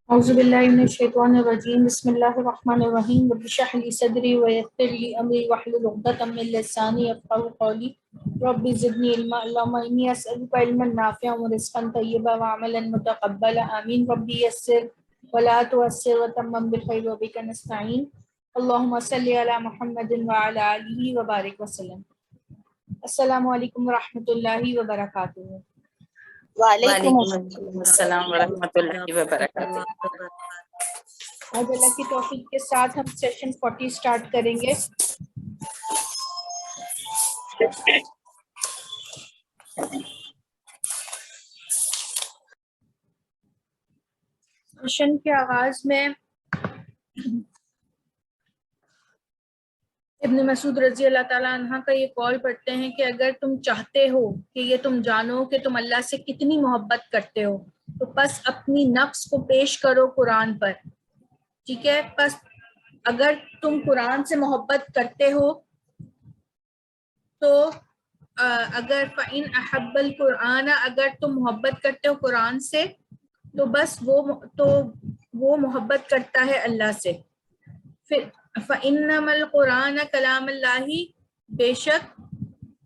اعوذ باللہ من الشیطان الرجیم بسم اللہ الرحمن الرحیم رب اشرح لی صدری ویسر لی امری واحلل عقدۃ من لسانی یفقهوا قولی رب زدنی علما اللهم انی اسألک علما نافعا ورزقا طیبا وعملا متقبلا آمین رب یسر ولا تعسر وتمم بالخیر وبک نستعین اللهم صل علی محمد وعلی آلہ وبارک وسلم۔ السلام علیکم ورحمۃ اللہ وبرکاتہ۔ وعلیکم السلام ورحمۃ اللہ وبرکاتہ۔ آج اللہ کی توفیق کے ساتھ ہم سیشن 40 سٹارٹ کریں گے۔ سیشن کے آغاز میں ابن مسعود رضی اللہ تعالیٰ عنہ کا یہ قول پڑھتے ہیں کہ اگر تم چاہتے ہو کہ یہ تم جانو کہ تم اللہ سے کتنی محبت کرتے ہو تو بس اپنی نفس کو پیش کرو قرآن پر، ٹھیک ہے؟ بس اگر تم قرآن سے محبت کرتے ہو تو اگر فَإِنْ أَحَبَّ الْقُرْآنَ، اگر تم محبت کرتے ہو قرآن سے تو بس وہ محبت کرتا ہے اللہ سے۔ پھر فَإِنَّمَا الْقُرْآنَ کلام اللہ، بے شک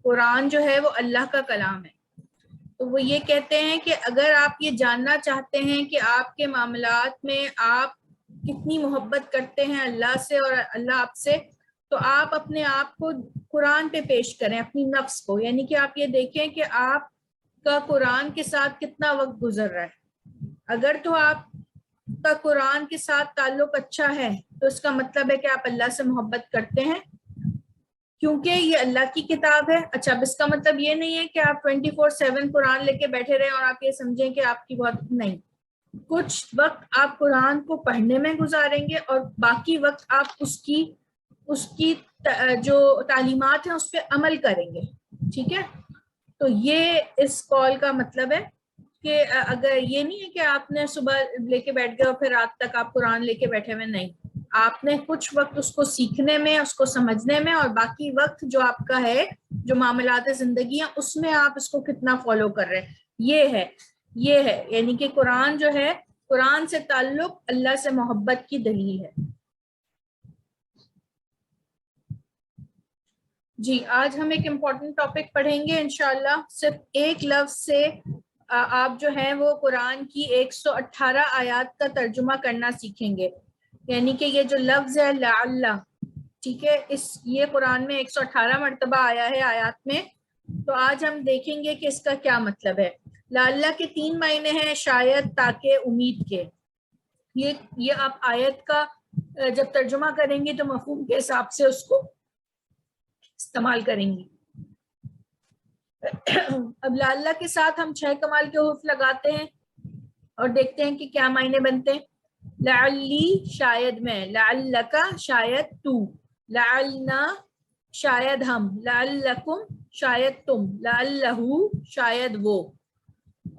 قرآن جو ہے وہ اللہ کا کلام ہے۔ تو وہ یہ کہتے ہیں کہ اگر آپ یہ جاننا چاہتے ہیں کہ آپ کے معاملات میں آپ کتنی محبت کرتے ہیں اللہ سے اور اللہ آپ سے، تو آپ اپنے آپ کو قرآن پہ پیش کریں، اپنی نفس کو، یعنی کہ آپ یہ دیکھیں کہ آپ کا قرآن کے ساتھ کتنا وقت گزر رہا ہے۔ اگر تو آپ کا قرآن کے ساتھ تعلق اچھا ہے تو اس کا مطلب ہے کہ آپ اللہ سے محبت کرتے ہیں، کیونکہ یہ اللہ کی کتاب ہے۔ اچھا، اب اس کا مطلب یہ نہیں ہے کہ آپ 24/7 قرآن لے کے بیٹھے رہیں اور آپ یہ سمجھیں کہ آپ کی بہت نہیں، کچھ وقت آپ قرآن کو پڑھنے میں گزاریں گے اور باقی وقت آپ اس کی جو تعلیمات ہیں اس پہ عمل کریں گے، ٹھیک ہے؟ تو یہ اس قول کا مطلب ہے کہ اگر یہ نہیں ہے کہ آپ نے صبح لے کے بیٹھ گئے اور پھر رات تک آپ قرآن لے کے بیٹھے ہوئے، نہیں، آپ نے کچھ وقت اس کو سیکھنے میں، اس کو سمجھنے میں، اور باقی وقت جو آپ کا ہے، جو معاملات زندگی ہیں، اس میں آپ اس کو کتنا فالو کر رہے ہیں، یہ ہے یعنی کہ قرآن جو ہے، قرآن سے تعلق اللہ سے محبت کی دلیل ہے۔ جی، آج ہم ایک امپورٹنٹ ٹاپک پڑھیں گے انشاءاللہ۔ صرف ایک لفظ سے آپ جو ہیں وہ قرآن کی 118 آیات کا ترجمہ کرنا سیکھیں گے، یعنی کہ یہ جو لفظ ہے لعل، ٹھیک ہے، یہ قرآن میں 118 مرتبہ آیا ہے آیات میں۔ تو آج ہم دیکھیں گے کہ اس کا کیا مطلب ہے۔ لعل کے 3 معنی ہیں، شاید، تاکہ، امید کے۔ یہ آپ آیت کا جب ترجمہ کریں گے تو مفہوم کے حساب سے اس کو استعمال کریں گی۔ اب لعل کے ساتھ ہم 6 کمال کے حروف لگاتے ہیں اور دیکھتے ہیں کہ کیا معنی بنتے ہیں۔ لعلی، شاید میں، لعلک، شاید تو، لعلنا، شاید ہم، لعلکم، شاید تم، لعلہ، شاید وہ،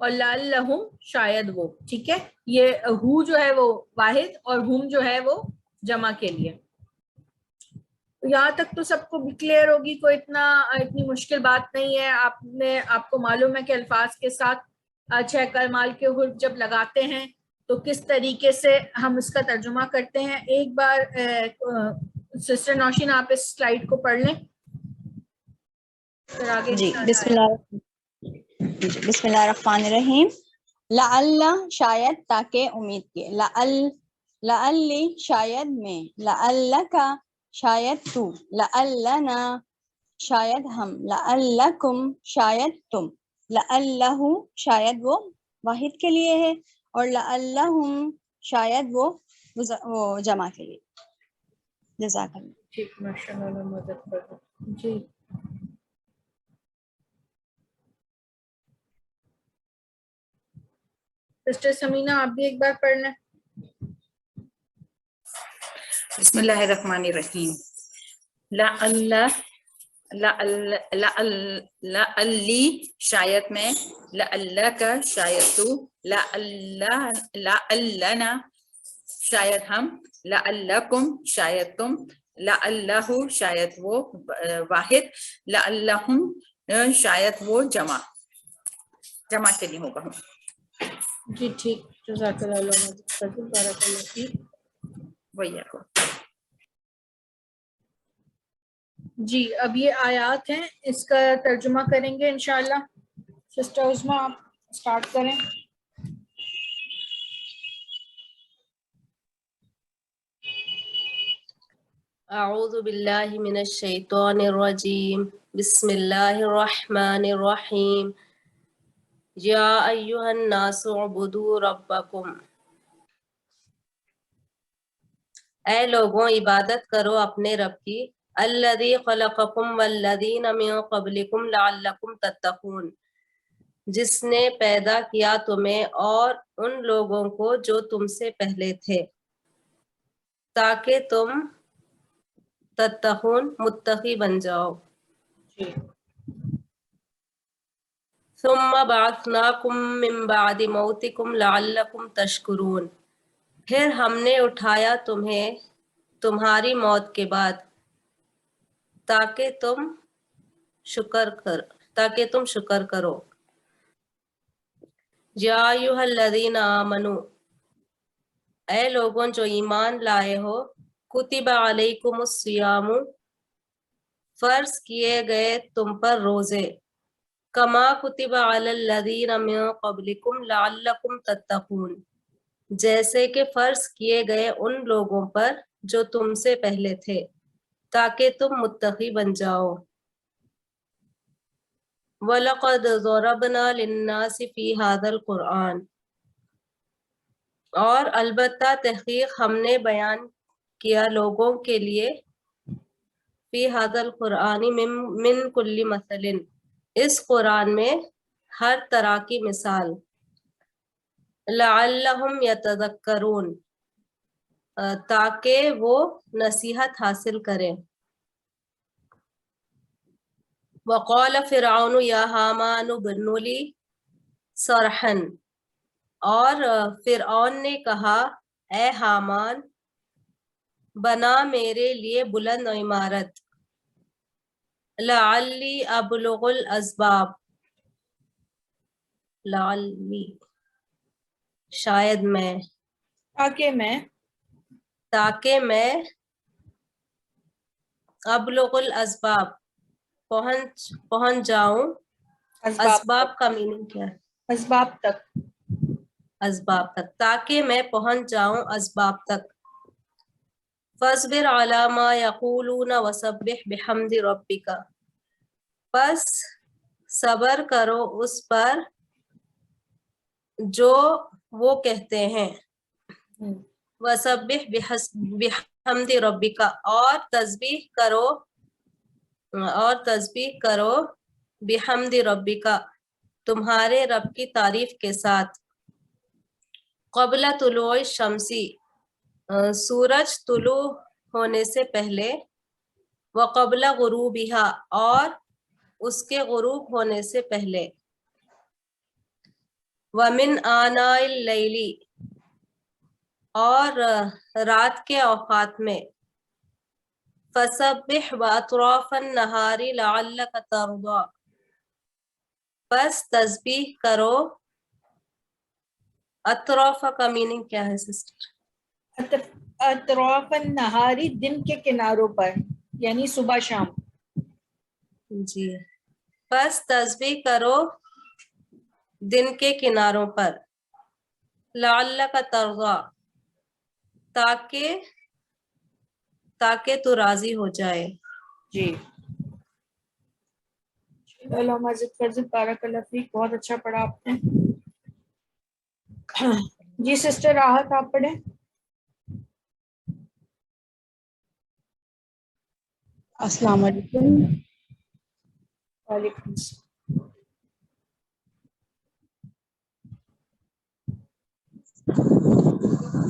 اور لعلہم، شاید وہ، ٹھیک ہے؟ یہ ہو جو ہے وہ واحد اور ہم جو ہے وہ جمع کے لیے۔ یہاں تک تو سب کو بھی کلیئر ہوگی، کوئی اتنی مشکل بات نہیں ہے۔ آپ کو معلوم ہے کہ الفاظ کے ساتھ 6 کمال کے حروف جب لگاتے ہیں تو کس طریقے سے ہم اس کا ترجمہ کرتے ہیں۔ ایک بار سسٹر نوشین آپ اس سلائیڈ کو پڑھ لیں، پھر آگے جی، بسم اللہ الرحمن الرحیم۔ لعل، شاید، تاکہ، امید کے۔ لعلی، شاید میں، لعلک، شاید تو، لعلنا، شاید ہم، لعلکم، شاید تم، لعلہ، شاید وہ واحد کے لیے ہے، اور لعلہم، شاید وہ جمع کے لیے۔ جزاک اللہ۔ ٹھیک، ماشاء اللہ، مدد کر دو۔ جی، سسٹر سمینہ آپ بھی ایک بار پڑھ لیں۔ بسم اللہ الرحمن الرحیم۔ لعلی، شاید میں، لعلک، شاید تو، لعلنا، شاید ہم، لعلکم، شاید تم، لعلہ، شاید وہ واحد، لعلہم، شاید وہ جمع کے لیے ہوگا۔ جی ٹھیک، جزاک اللہ، بارک اللہ فیک. وإياكم. جی اب یہ آیات ہیں، اس کا ترجمہ کریں گے انشاءاللہ. سسٹر عظمیٰ آپ اسٹارٹ کریں. اعوذ باللہ من الشیطان الرجیم بسم اللہ الرحمن الرحیم یا ایہا الناس اعبدوا ربکم، اے لوگوں عبادت کرو اپنے رب کی، الذی خلقکم والذین من قبلکم لعلکم تتقون، جس نے پیدا کیا تمہیں اور ان لوگوں کو جو تم سے پہلے تھے، تاکہ تم تتقون متقی بن جاؤ. جی. ثم بعثناکم من بعد موتکم لعلکم تشکرون، پھر ہم نے اٹھایا تمہیں تمہاری موت کے بعد تاکہ تم شکر کرو. یا ایھا الذین آمنوا، اے لوگوں جو ایمان لائے ہو، کتب علیکم الصیام، فرض کیے گئے تم پر روزے، کما کتب علی الذین من قبلکم لعلکم تتقون، جیسے کہ فرض کیے گئے ان لوگوں پر جو تم سے پہلے تھے تاکہ تم متقی بن جاؤ. وَلَقَدْ ضَرَبْنَا لِلنَّاسِ فِي هَذَا الْقُرْآنِ، اور البتہ تحقیق ہم نے بیان کیا لوگوں کے لیے فی هذا القرآن من کل مثل، اس قرآن میں ہر طرح کی مثال، لعلہم یتذکرون، تاکہ وہ نصیحت حاصل کریں. وقال فرعون یا حامان ابن لی صرحا، اور فرعون نے کہا اے حامان بنا میرے لیے بلند عمارت، لعلی ابلغ الاسباب، لعلی شاید میں، تاکہ میں ابلغ الاسباب پہنچ جاؤں. اسباب کا میننگ کیا ہے؟ اسباب تک. اسباب تک، تاکہ میں پہنچ جاؤں اسباب تک. فاصبر علی ما یقولون وسبح بحمد ربک، پس صبر کرو اس پر جو وہ کہتے ہیں. وسبح بحمد ربک، اور تسبیح کرو بحمد ربک، تمہارے رب کی تعریف کے ساتھ. قبل طلوع الشمسی، سورج طلوع ہونے سے پہلے، وقبل غروبہا، اور اس کے غروب ہونے سے پہلے. ومن آناء اللیل، اور رات کے اوقات میں. فسبح باطراف النہار لعلک ترضی، پس تسبیح کرو. اطراف کا میننگ کیا ہے سسٹر؟ اطراف النہاری، دن کے کناروں پر، یعنی صبح شام. جی، پس تسبیح کرو دن کے کناروں پر. لعلک ترضی، تاکہ تو راضی ہو جائے. جی. علامہ ذکر بارک اللہ فیک، بہت اچھا پڑھا آپ نے. جی سسٹر راحت آپ پڑھیں. السلام علیکم. وعلیکم السلام.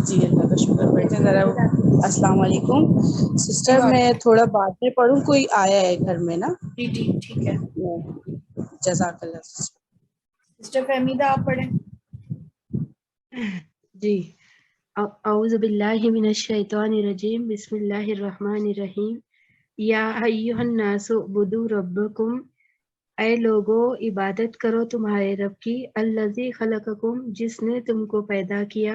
جی اللہ کا شکر. بیٹھے ذرا. السلام علیکم سسٹر، میں تھوڑا بعد میں پڑھوں، کوئی آیا ہے گھر میں نا. جی جی ٹھیک ہے. جزاک اللہ سسٹر. سسٹر فہمیدہ آپ پڑھیں. جی. اعوذ باللہ من الشیطان الرجیم، بسم اللہ الرحمن الرحیم. یا ایھا الناس اعبدوا ربکم، اے لوگو عبادت کرو تمہارے رب کی، الذی خلقکم، جس نے تم کو پیدا کیا،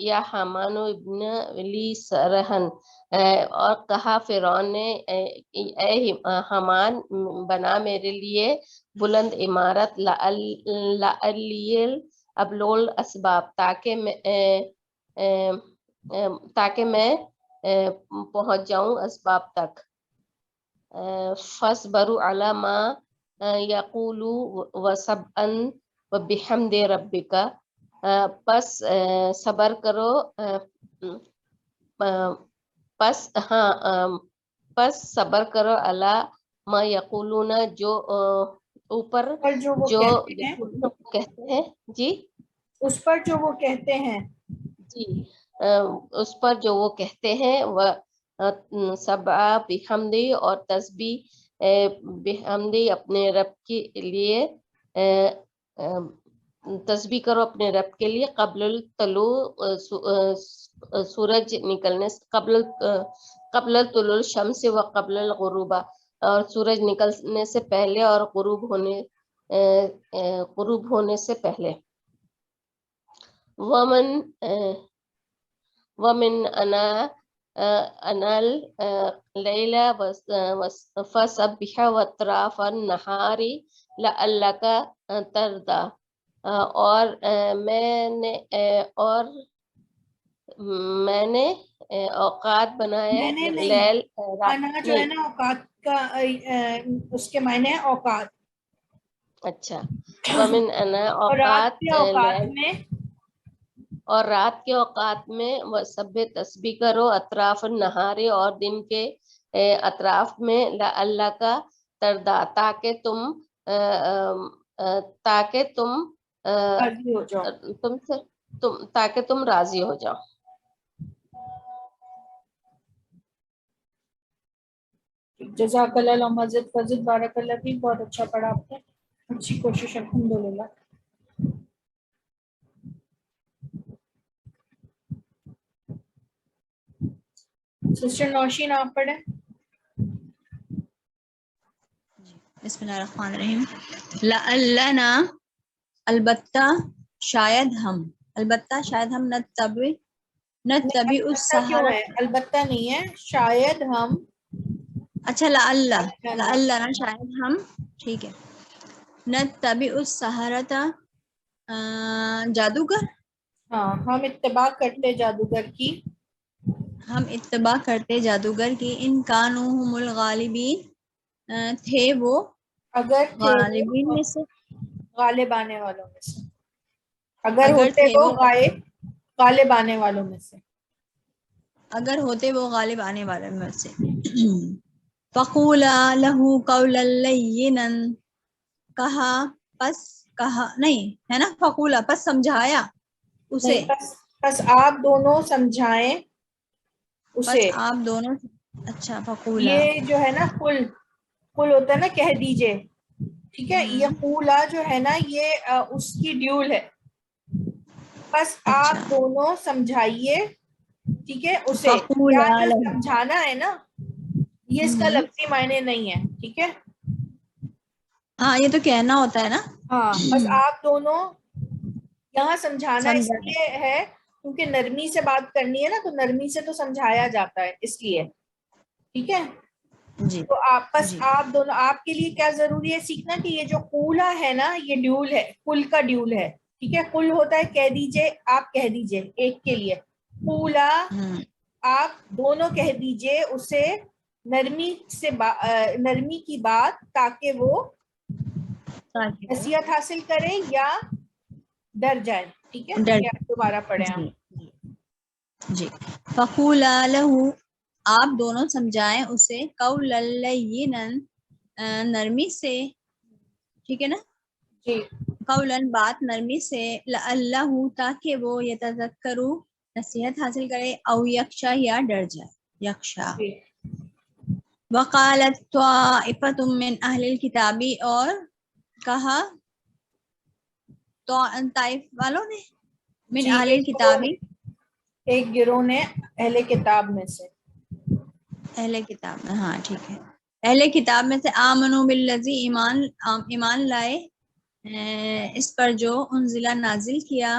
یا حامان ابن لی سرحن، اور کہا فرعون نے اے حامان بنا میرے لیے بلند عمارت، لعلی ابلغ اسباب، تاکہ میں پہنچ جاؤں اسباب تک. فاصبروا علی ما یقولوا وسبحا وبحمد ربک، پس صبر کرو، پس صبر کرو علی ما یقولون، جو اوپر پر جو وہ جو کہتے ہیں، کہتے ہیں. جی اس پر جو وہ کہتے ہیں. جی اس پر جو وہ کہتے ہیں. وہ سبع بحمدی، اور تسبیح بحمدی اپنے رب کے لیے، تسبیح کرو اپنے رب کے لیے، قبل الطلوع سورج نکلنے سے، قبل طلوع الشمس و قبل الغروب، اور سورج نکلنے سے پہلے اور غروب ہونے سے پہلے. ومن انا اللیل فسبح واطراف النہار لعلک ترضی، اور میں نے اوقات بنائے، میں نے نہیں، لیل انا جو ہے نا اوقات کا اس کے معنی ہے اوقات. اچھا. ومن انا اور رات اوقات کے اوقات لیل، میں، اور رات کے اوقات میں وسبح تسبیح کرو، اطراف النہاری، اور دن کے اطراف میں، اللہ کا تردا، تاکہ تم راضی ہو جاؤ. تاکہ تم راضی ہو جاؤ. جزاک اللہ مسجد فضل، بارک اللہ فیک، بہت اچھا پڑھا آپ نے، اچھی کوشش الحمدللہ. سسٹر نوشین آپ پڑھیں. بسم اللہ الرحمن الرحیم. لعلنا، البتہ شاید ہم نتبع البتہ کیوں ہے؟ البتہ نہیں ہے، شاید ہم. اچھا لعلنا شاید ہم، ٹھیک ہے. نتبع السحرۃ، جادوگر، ہاں ہم اتباع کرتے جادوگر کی. ہم اتباع کرتے جادوگر کی. ان کانوا هم الغالبین، تھے وہ اگر تھے غالبین وہ میں سے، غالب آنے والوں میں سے، اگر اگر ہوتے تھے وہ وہ غالب آنے والوں میں سے. اگر ہوتے وہ غالب آنے والوں میں سے. فقولا لہ قولا لینا، کہا نہیں ہے نا، فقولا پس سمجھایا اسے، نہیں، بس آپ دونوں سمجھائیں بس اسے. آپ دونوں. اچھا فقولا، یہ جو ہے نا قل ہوتا ہے نا کہہ دیجئے، ٹھیک ہے. یہ قولا جو ہے نا یہ اس کی ڈیول ہے. بس آپ اچھا دونوں سمجھائیے، ٹھیک ہے، اسے. یا فقولا جو لہ، سمجھانا ہے نا، یہ اس کا لفظی معنی نہیں ہے، ٹھیک ہے. ہاں یہ تو کہنا ہوتا ہے نا. ہاں بس آپ دونوں، یہاں سمجھانا اس سمجھائیں. لیے ہے کیونکہ نرمی سے بات کرنی ہے نا، تو نرمی سے تو سمجھایا جاتا ہے، اس لیے، ٹھیک ہے. جی تو بس جی آپ دونوں، آپ کے لیے کیا ضروری ہے سیکھنا کہ یہ جو قولا ہے نا یہ ڈیول ہے، کل کا ڈیول ہے، ٹھیک ہے. کل ہوتا ہے کہہ دیجئے، آپ کہہ دیجئے ایک کے لیے. قولا آپ دونوں کہہ دیجئے اسے نرمی کی بات، تاکہ وہ نصیحت حاصل کریں یا ڈر جائیں، ٹھیک ہے. ڈر. یہ آپ دوبارہ پڑھیں آپ. جی فقولا لہ، آپ دونوں سمجھائیں اسے، قولا لینا، نرمی سے، ٹھیک ہے نا. جی قولاً بات نرمی سے، لعلہ تاکہ وہ یتذکر نصیحت حاصل کرے، او یخشی یا ڈر جائے، یخشا. جی. وقالت طائفۃ من اہل الکتاب، اور کہا طائف والوں نے، من جی اہل الکتاب، ایک گروہ نے اہل کتاب میں سے. اہل کتاب میں، ہاں ٹھیک ہے. اہل کتاب میں سے، آمنوا بالذی، ایمان لائے اس پر جو انزلہ نازل کیا،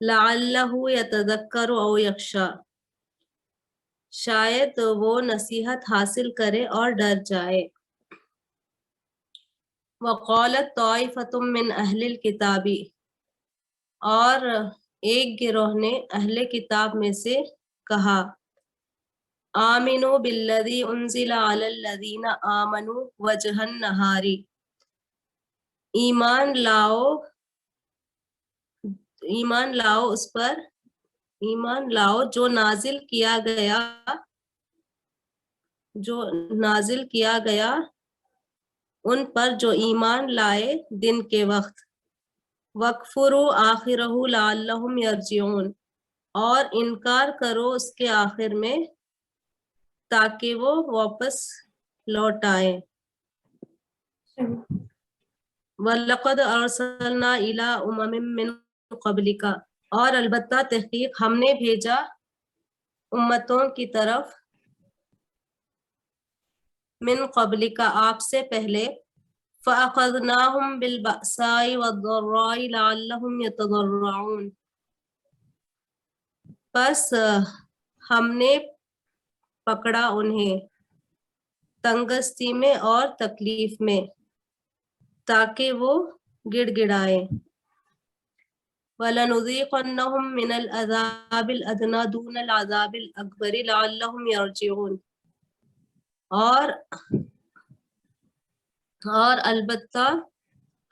لعلہ یتذکر او یخشی، شاید وہ نصیحت حاصل کرے اور ڈر جائے۔ وقالت طائفۃ من اہل الکتاب، اور ایک گروہ نے اہل کتاب میں سے کہا، آمنوا بالذی انزل علی الذین آمنوا وجہ النہار، ایمان لاؤ اس پر، ایمان لاؤ جو نازل کیا گیا ان پر جو ایمان لائے دن کے وقت، وَاکْفُرُوا آخِرَہُ لَعَلَّهُمْ یرجعون، اور انکار کرو اس کے آخر میں تاکہ وہ واپس لوٹ آئیں۔ وَلَقَدْ أَرْسَلْنَا إِلَىٰ أُمَمٍ مِّن قَبْلِكَ، اور البتہ تحقیق ہم نے بھیجا امتوں کی طرف، من قبلک آپ سے پہلے، فَأَخَذْنَاهُمْ بِالْبَأْسَاءِ وَالضَّرَّاءِ لَعَلَّهُمْ يَتَضَرَّعُونَ، پس ہم نے پکڑا انہیں تنگستی میں اور تکلیف میں تاکہ وہ گڑ گڑائیں۔ وَلَنُذِيقَنَّهُم مِّنَ الْعَذَابِ الْأَدْنَىٰ دُونَ الْعَذَابِ الْأَكْبَرِ لَعَلَّهُمْ يَرْجِعُونَ، اور البتہ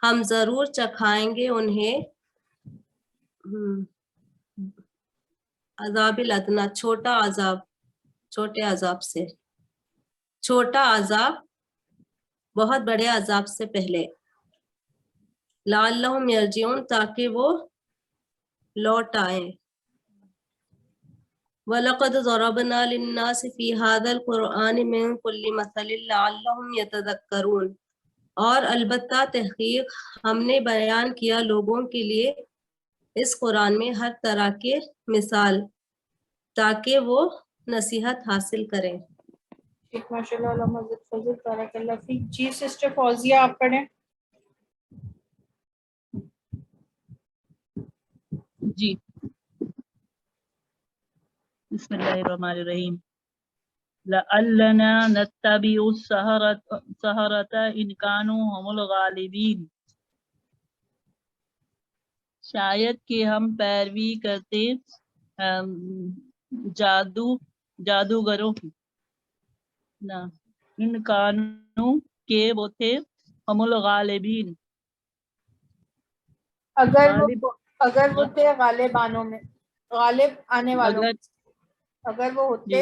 ہم ضرور چکھائیں گے انہیں عذاب الادنا، چھوٹے عذاب سے، چھوٹا عذاب بہت بڑے عذاب سے پہلے، لعلہم یرجعون تاکہ وہ لوٹ آئیں۔ وَلَقَدْ ضَرَبْنَا لِلنَّاسِ فِي هَذَا الْقُرْآنِ مِنْ كُلِّ مَثَلٍ لَعَلَّهُمْ يَتَذَكَّرُونَ، اور البتہ تحقیق ہم نے بیان کیا لوگوں کے لیے اس قرآن میں ہر طرح کے مثال تاکہ وہ نصیحت حاصل کریں۔ ماشاء اللہ، علامہ فضل، بارک اللہ فیک۔ جی سسٹر فوزیہ آپ پڑھیں۔ جی، بسم اللہ الرحمن الرحیم۔ لَعَلَّنَا نَتَّبِعُ السَّحَرَةَ إِن كَانُوا هُمُ الْغَالِبِينَ، شاید کہ ہم پیروی کرتے جادوگروں کی، نہ ان کانوں کے وہ تھے، ہم الغالبین، اگر وہ تھے غالبانوں میں، غالب آنے والوں میں، اگر وہ ہوتے،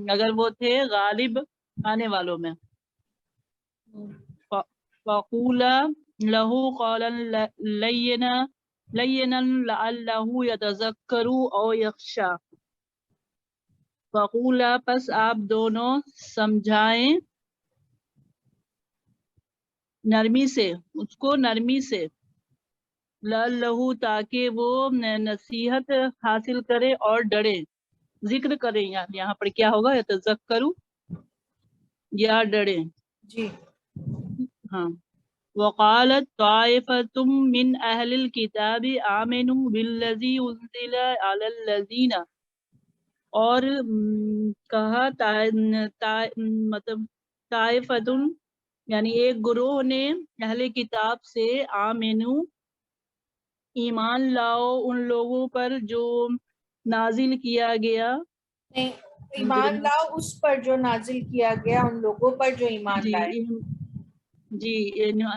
اگر وہ تھے غالب آنے والوں میں، فَقُولَا لَهُ قَوْلًا لَيِّنًا لَعَلَّهُ يَتَذَكَّرُ أَوْ يَخْشَىٰ، فَقُولَا پس آپ دونوں سمجھائیں نرمی سے، اس کو نرمی سے، لَعَلَّهُ تاکہ وہ نصیحت حاصل کرے اور ڈرے، ذکر کریں، یہاں پر کیا ہوگا، یتذکرو یا ڈرے۔ جی ہاں، وقالت طائفۃ من اہل الکتاب آمنوا بالذی انزل علی الذین، اور کہا مطلب طائفۃ یعنی ایک گروہ نے اہل کتاب سے، آمنو ایمان لاؤ ان لوگوں پر جو نازل کیا گیا، ایمان لاؤ اس پر جو نازل کیا گیا، ان لوگوں پر جو ایمان لائے۔ جی،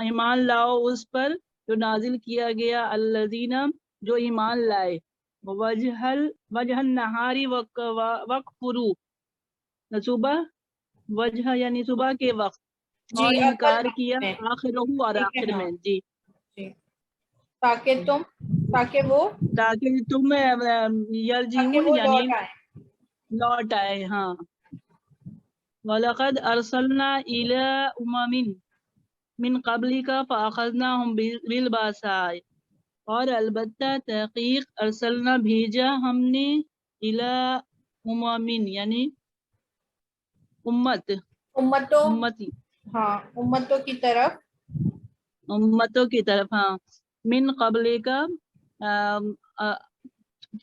ایمان لاؤ اس پر جو نازل کیا گیا، الذین جو ایمان لائے، وجہ النہاری وکفروا، صبح وجہ یعنی صبح کے وقت، اور انکار کیا آخر اور آخر میں، جی تاکہ تم یرجعون یعنی لوٹ آئے۔ ہاں، وَلَقَدْ أَرْسَلْنَا إِلَىٰ أُمَمٍ مِّن قَبْلِكَ فَأَخَذْنَاهُمْ بِالْبَأْسَاءِ، اور البتہ تحقیق ارسلنا بھیجا ہم نے، إِلَىٰ أُمَمٍ یعنی امتوں کی طرف، ہاں، من قبل کا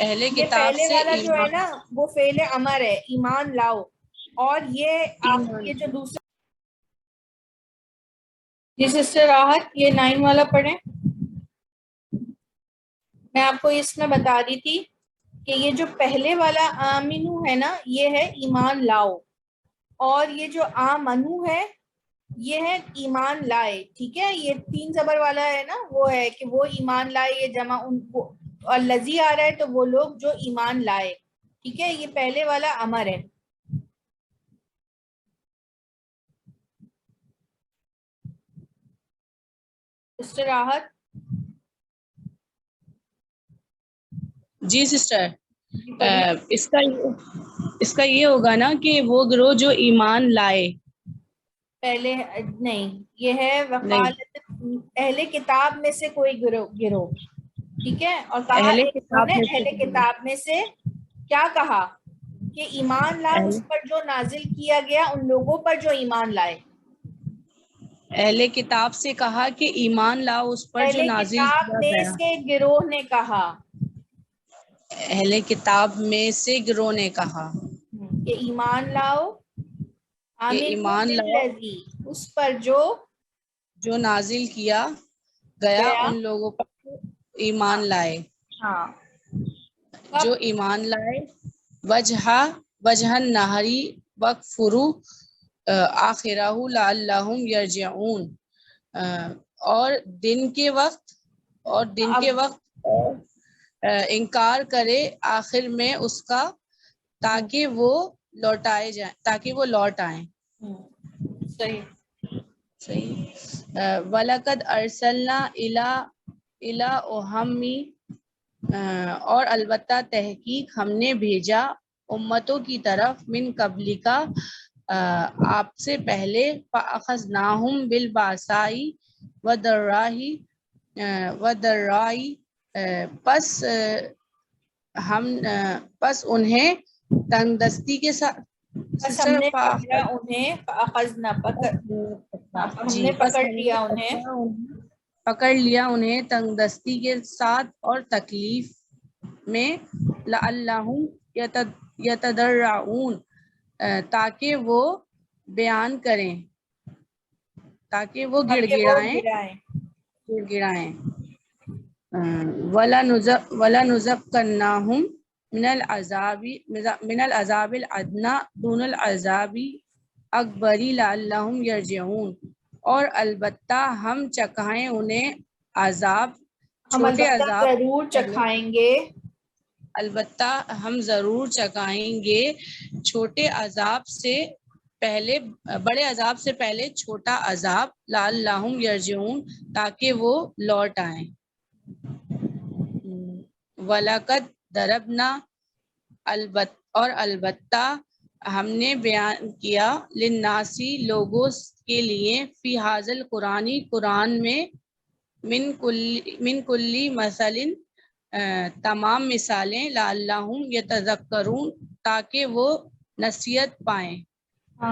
اہل یہ کتاب پہلے سے والا جو ہے ایمان نا وہ فعل امر ہے، ایمان لاؤ، اور یہ جو دوسرا، جی سسٹر راحت یہ 9 والا پڑھیں. میں آپ کو اس میں بتا دی تھی کہ یہ جو پہلے والا آمنو ہے نا یہ ہے ایمان لاؤ، اور یہ جو آمنو ہے یہ ہے ایمان لائے. ٹھیک ہے، یہ 3 زبر والا ہے نا، وہ ہے کہ وہ ایمان لائے، یہ جمع ان کو، اور لذی آ رہا ہے تو وہ لوگ جو ایمان لائے. ٹھیک ہے، یہ پہلے والا امر ہے. سسٹر راحت. جی سسٹر، اس کا یہ ہوگا نا کہ وہ گروہ جو ایمان لائے. پہلے نہیں، یہ ہے وقالت اہل کتاب میں سے کوئی گروہ. ٹھیک ہے، اور کہا اہل انہوں کتاب نے میں اہل سے کتاب میں سے کیا کہا کہ ایمان لائے اس پر جو نازل کیا گیا ان لوگوں پر جو ایمان لائے. اہل کتاب سے کہا کہ ایمان لاؤ اس پر جو اہل نازل کتاب کیا میں گیا. سے گروہ نے کہا اہل کتاب میں سے گروہ نے کہا کہ ایمان لاؤ، کہ آمنو ایمان لاؤ بالذی اس پر جو نازل کیا گیا گیا. ان لوگوں پر ایمان لائے. ہاں، جو ایمان لائے. وجہ نہری وکفروا آخرہ لعلہم یرجعون، اور دن کے وقت انکار کرے آخر میں اس کا تاکہ وہ لوٹ آئیں. صحیح. صحیح. وَلَقَدْ أَرْسَلْنَا إِلَىٰ أُمَمٍ، اور البتہ تحقیق ہم نے بھیجا امتوں کی طرف من قبل کا آپ سے پہلے، فَأَخَذْنَاهُمْ بِالْبَأْسَاءِ وَالضَّرَّاءِ، پس انہیں تنگ دستی کے ساتھ. بس ہم نے پکڑا انہیں، فأخذنا ہم نے پکڑ لیا انہیں، پکڑ لیا انہیں تنگ دستی کے ساتھ اور تکلیف میں، لعلہم یتضرعون، تاکہ وہ بیان کریں، تاکہ وہ گڑ گڑائیں. وَلَنُذِقَنَّهُم من العذاب الادنی دون العذاب اکبر لعلہم یرجعون، اور البتہ ہم چکھائیں انہیں عذاب، ہم چھوٹے البتہ عذاب، ضرور چکھائیں گے، البتہ ہم ضرور چکھائیں گے چھوٹے عذاب سے پہلے، بڑے عذاب سے پہلے چھوٹا عذاب، لعلہم یرجعون، تاکہ وہ لوٹ آئیں. وَلَقَدْ ضَرَبْنَا، اور البتہ ہم نے بیان کیا، للناسی لوگوں کے لیے، فی ھذا القرآن قرآن میں، من کلی مثل تمام مثالیں، لعلہم یتذکرون، تاکہ وہ نصیحت پائیں.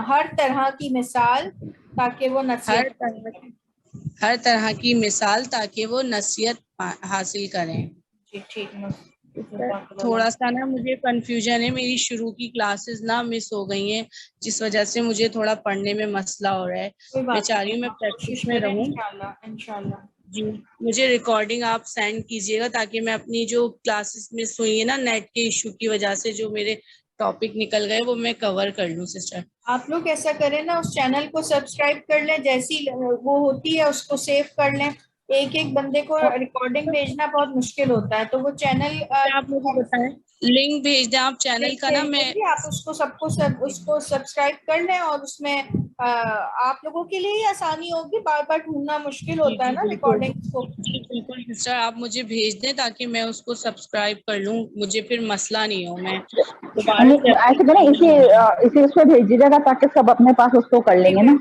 ہر طرح کی مثال تاکہ وہ نصیحت. ہر طرح کی مثال تاکہ وہ نصیحت حاصل کریں. جی ٹھیک. تھوڑا سا نا مجھے کنفیوژن ہے، میری شروع کی کلاسز نا مس ہو گئی ہیں، جس وجہ سے مجھے تھوڑا پڑھنے میں مسئلہ ہو رہا ہے. کوئی میں بات چاہ رہی ہوں نہیں، میں آپ پریکٹس کوشش میں کریں رہوں. انشاءاللہ. جی مجھے ریکارڈنگ آپ سینڈ کیجیے گا، تاکہ میں اپنی جو کلاسز مس ہوئی ہیں نا نیٹ کے ایشو کی وجہ سے، جو میرے ٹاپک نکل گئے وہ میں کور کر لوں. سسٹر آپ لوگ ایسا کریں نا، اس چینل کو سبسکرائب کر لیں، جیسی وہ ہوتی ہے اس کو سیو کر لیں. ایک بندے کو ریکارڈنگ بھیجنا بہت مشکل ہوتا ہے، تو وہ چینل آپ مجھے بتائیں، لنک بھیج دیں آپ چینل کا نا. میں آپ اس کو سبسکرائب کر لیں، اور اس میں آپ لوگوں کے لیے ہی آسانی ہوگی، بار بار ڈھونڈنا مشکل ہوتا ہے نا ریکارڈنگ کو. جی بالکل سسٹر، آپ مجھے بھیج دیں تاکہ میں اس کو سبسکرائب کر لوں، مجھے پھر مسئلہ نہیں ہو. میں دوبارہ سے ایسے کریں، اسی اس پہ بھیج دیجیے گا تاکہ سب اپنے پاس اس کو کر لیں گے نا.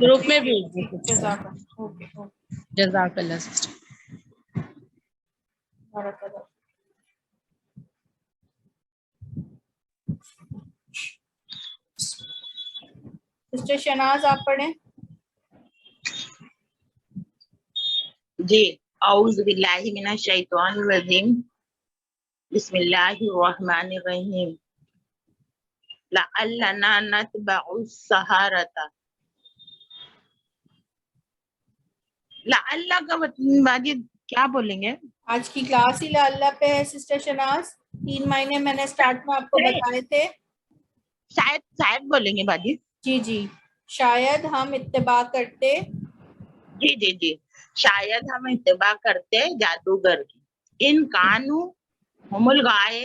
گروپ میں بھیج دیں سسٹر. جزاک اللہ. اوکے جزاک اللہ سسٹر. بارک اللہ. سسٹر شناز آپ پڑھیں. جی، اعوذ باللہ من الشیطان الرجیم. بسم اللہ الرحمن الرحیم لعلنا نتبع السحرۃ. لعل کا ماجد کیا بولیں گے؟ آج کی کلاس ہی اللہ پہ ہے سسٹر شناز. 3 مہینے میں نے اسٹارٹ میں آپ کو بتائے تھے. شاید بولیں گے باجی. جی جی شاید ہم اتباع کرتے. جی جی جی شاید ہم اتباع کرتے جادوگر کی. ان کانو ہم الغائے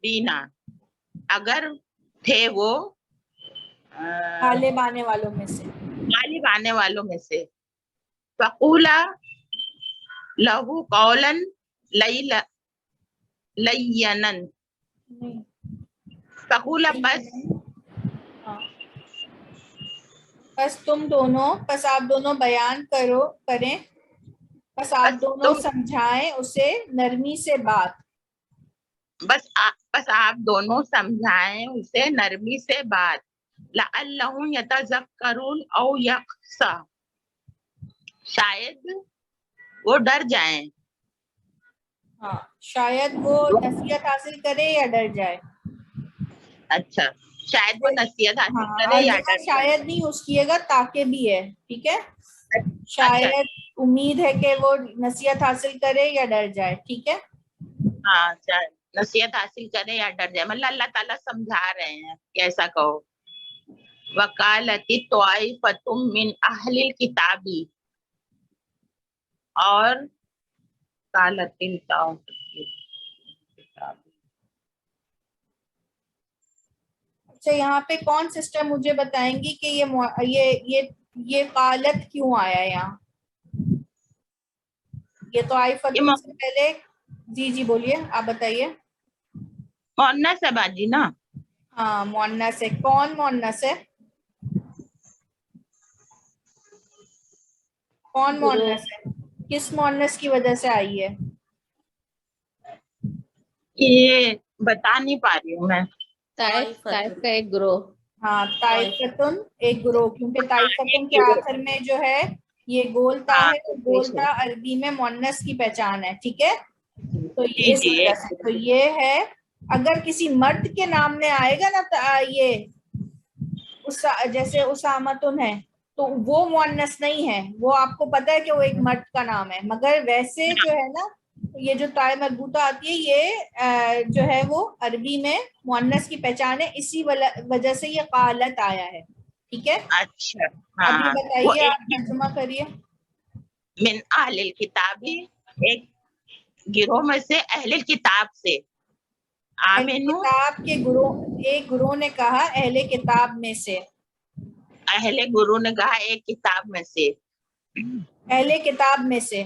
بینا اگر تھے وہ غالب آنے والوں میں سے. غالب آنے والوں میں سے. فقولا لہو قولا لینا. فقولا بس تم دونوں بس آپ دونوں بیان کریں بس آپ دونوں سمجھائیں اسے نرمی سے بات. بس آپ دونوں سمجھائیں اسے نرمی سے بات. لعلہم یتذکرون او یخشی شاید وہ ڈر جائیں. ہاں شاید وہ نصیحت حاصل کرے یا ڈر جائے. اچھا شاید وہ نصیحت حاصل ہاں کرے ہر یا جگہ ڈر جائے. شاید نہیں یوز کیے گا تاکہ بھی ہے. ٹھیک ہے اچھا شاید امید ہے کہ وہ نصیحت حاصل کرے یا ڈر جائے. ٹھیک ہے ہاں شاید نصیحت حاصل کرے یا ڈر جائے. مطلب اللہ تعالیٰ سمجھا رہے ہیں کہ ایسا کہو. وقالت طائفۃ من اہل الکتاب اور قالت اچھا یہاں پہ کون سسٹر مجھے بتائیں گی کہ یہ قالت کیوں آیا یہاں؟ یہ تو آئی فتح سے پہلے. جی جی بولیے آپ بتائیے. مؤنث ہے باجی نا. ہاں مؤنث ہے. کون مؤنث ہے؟ کون مؤنث ہے؟ کس مؤنث کی وجہ سے آئی ہے؟ یہ بتا نہیں پا رہی ہوں میں. طائف کا ایک گروہ. ہاں طائفتن ایک گروہ. کیونکہ طائفتن کے آخر میں جو ہے یہ گولتا ہے. تو گولتا عربی میں مؤنث کی پہچان ہے. ٹھیک ہے تو یہ اس وجہ سے تو یہ ہے اگر کسی مرد کے نام میں آئے گا نا یہ جیسے اسامتن ہے تو وہ مؤنث نہیں ہے. وہ آپ کو پتا ہے کہ وہ ایک مرد کا نام ہے. مگر ویسے جو ہے نا یہ جو تائے مربوطہ آتی ہے یہ جو ہے وہ عربی میں مؤنث کی پہچان ہے. اسی وجہ سے یہ قالت آیا ہے. ٹھیک ہے اچھا اب یہ ہاں بتائیے آپ ترجمہ کریے. من اہل الکتاب ایک گروہ میں سے اہل کتاب سے. اہل کتاب کے گروہ ایک گروہ نے کہا اہل کتاب میں سے. اہل گروہ نے کہا ایک کتاب میں سے. اہل کتاب میں سے.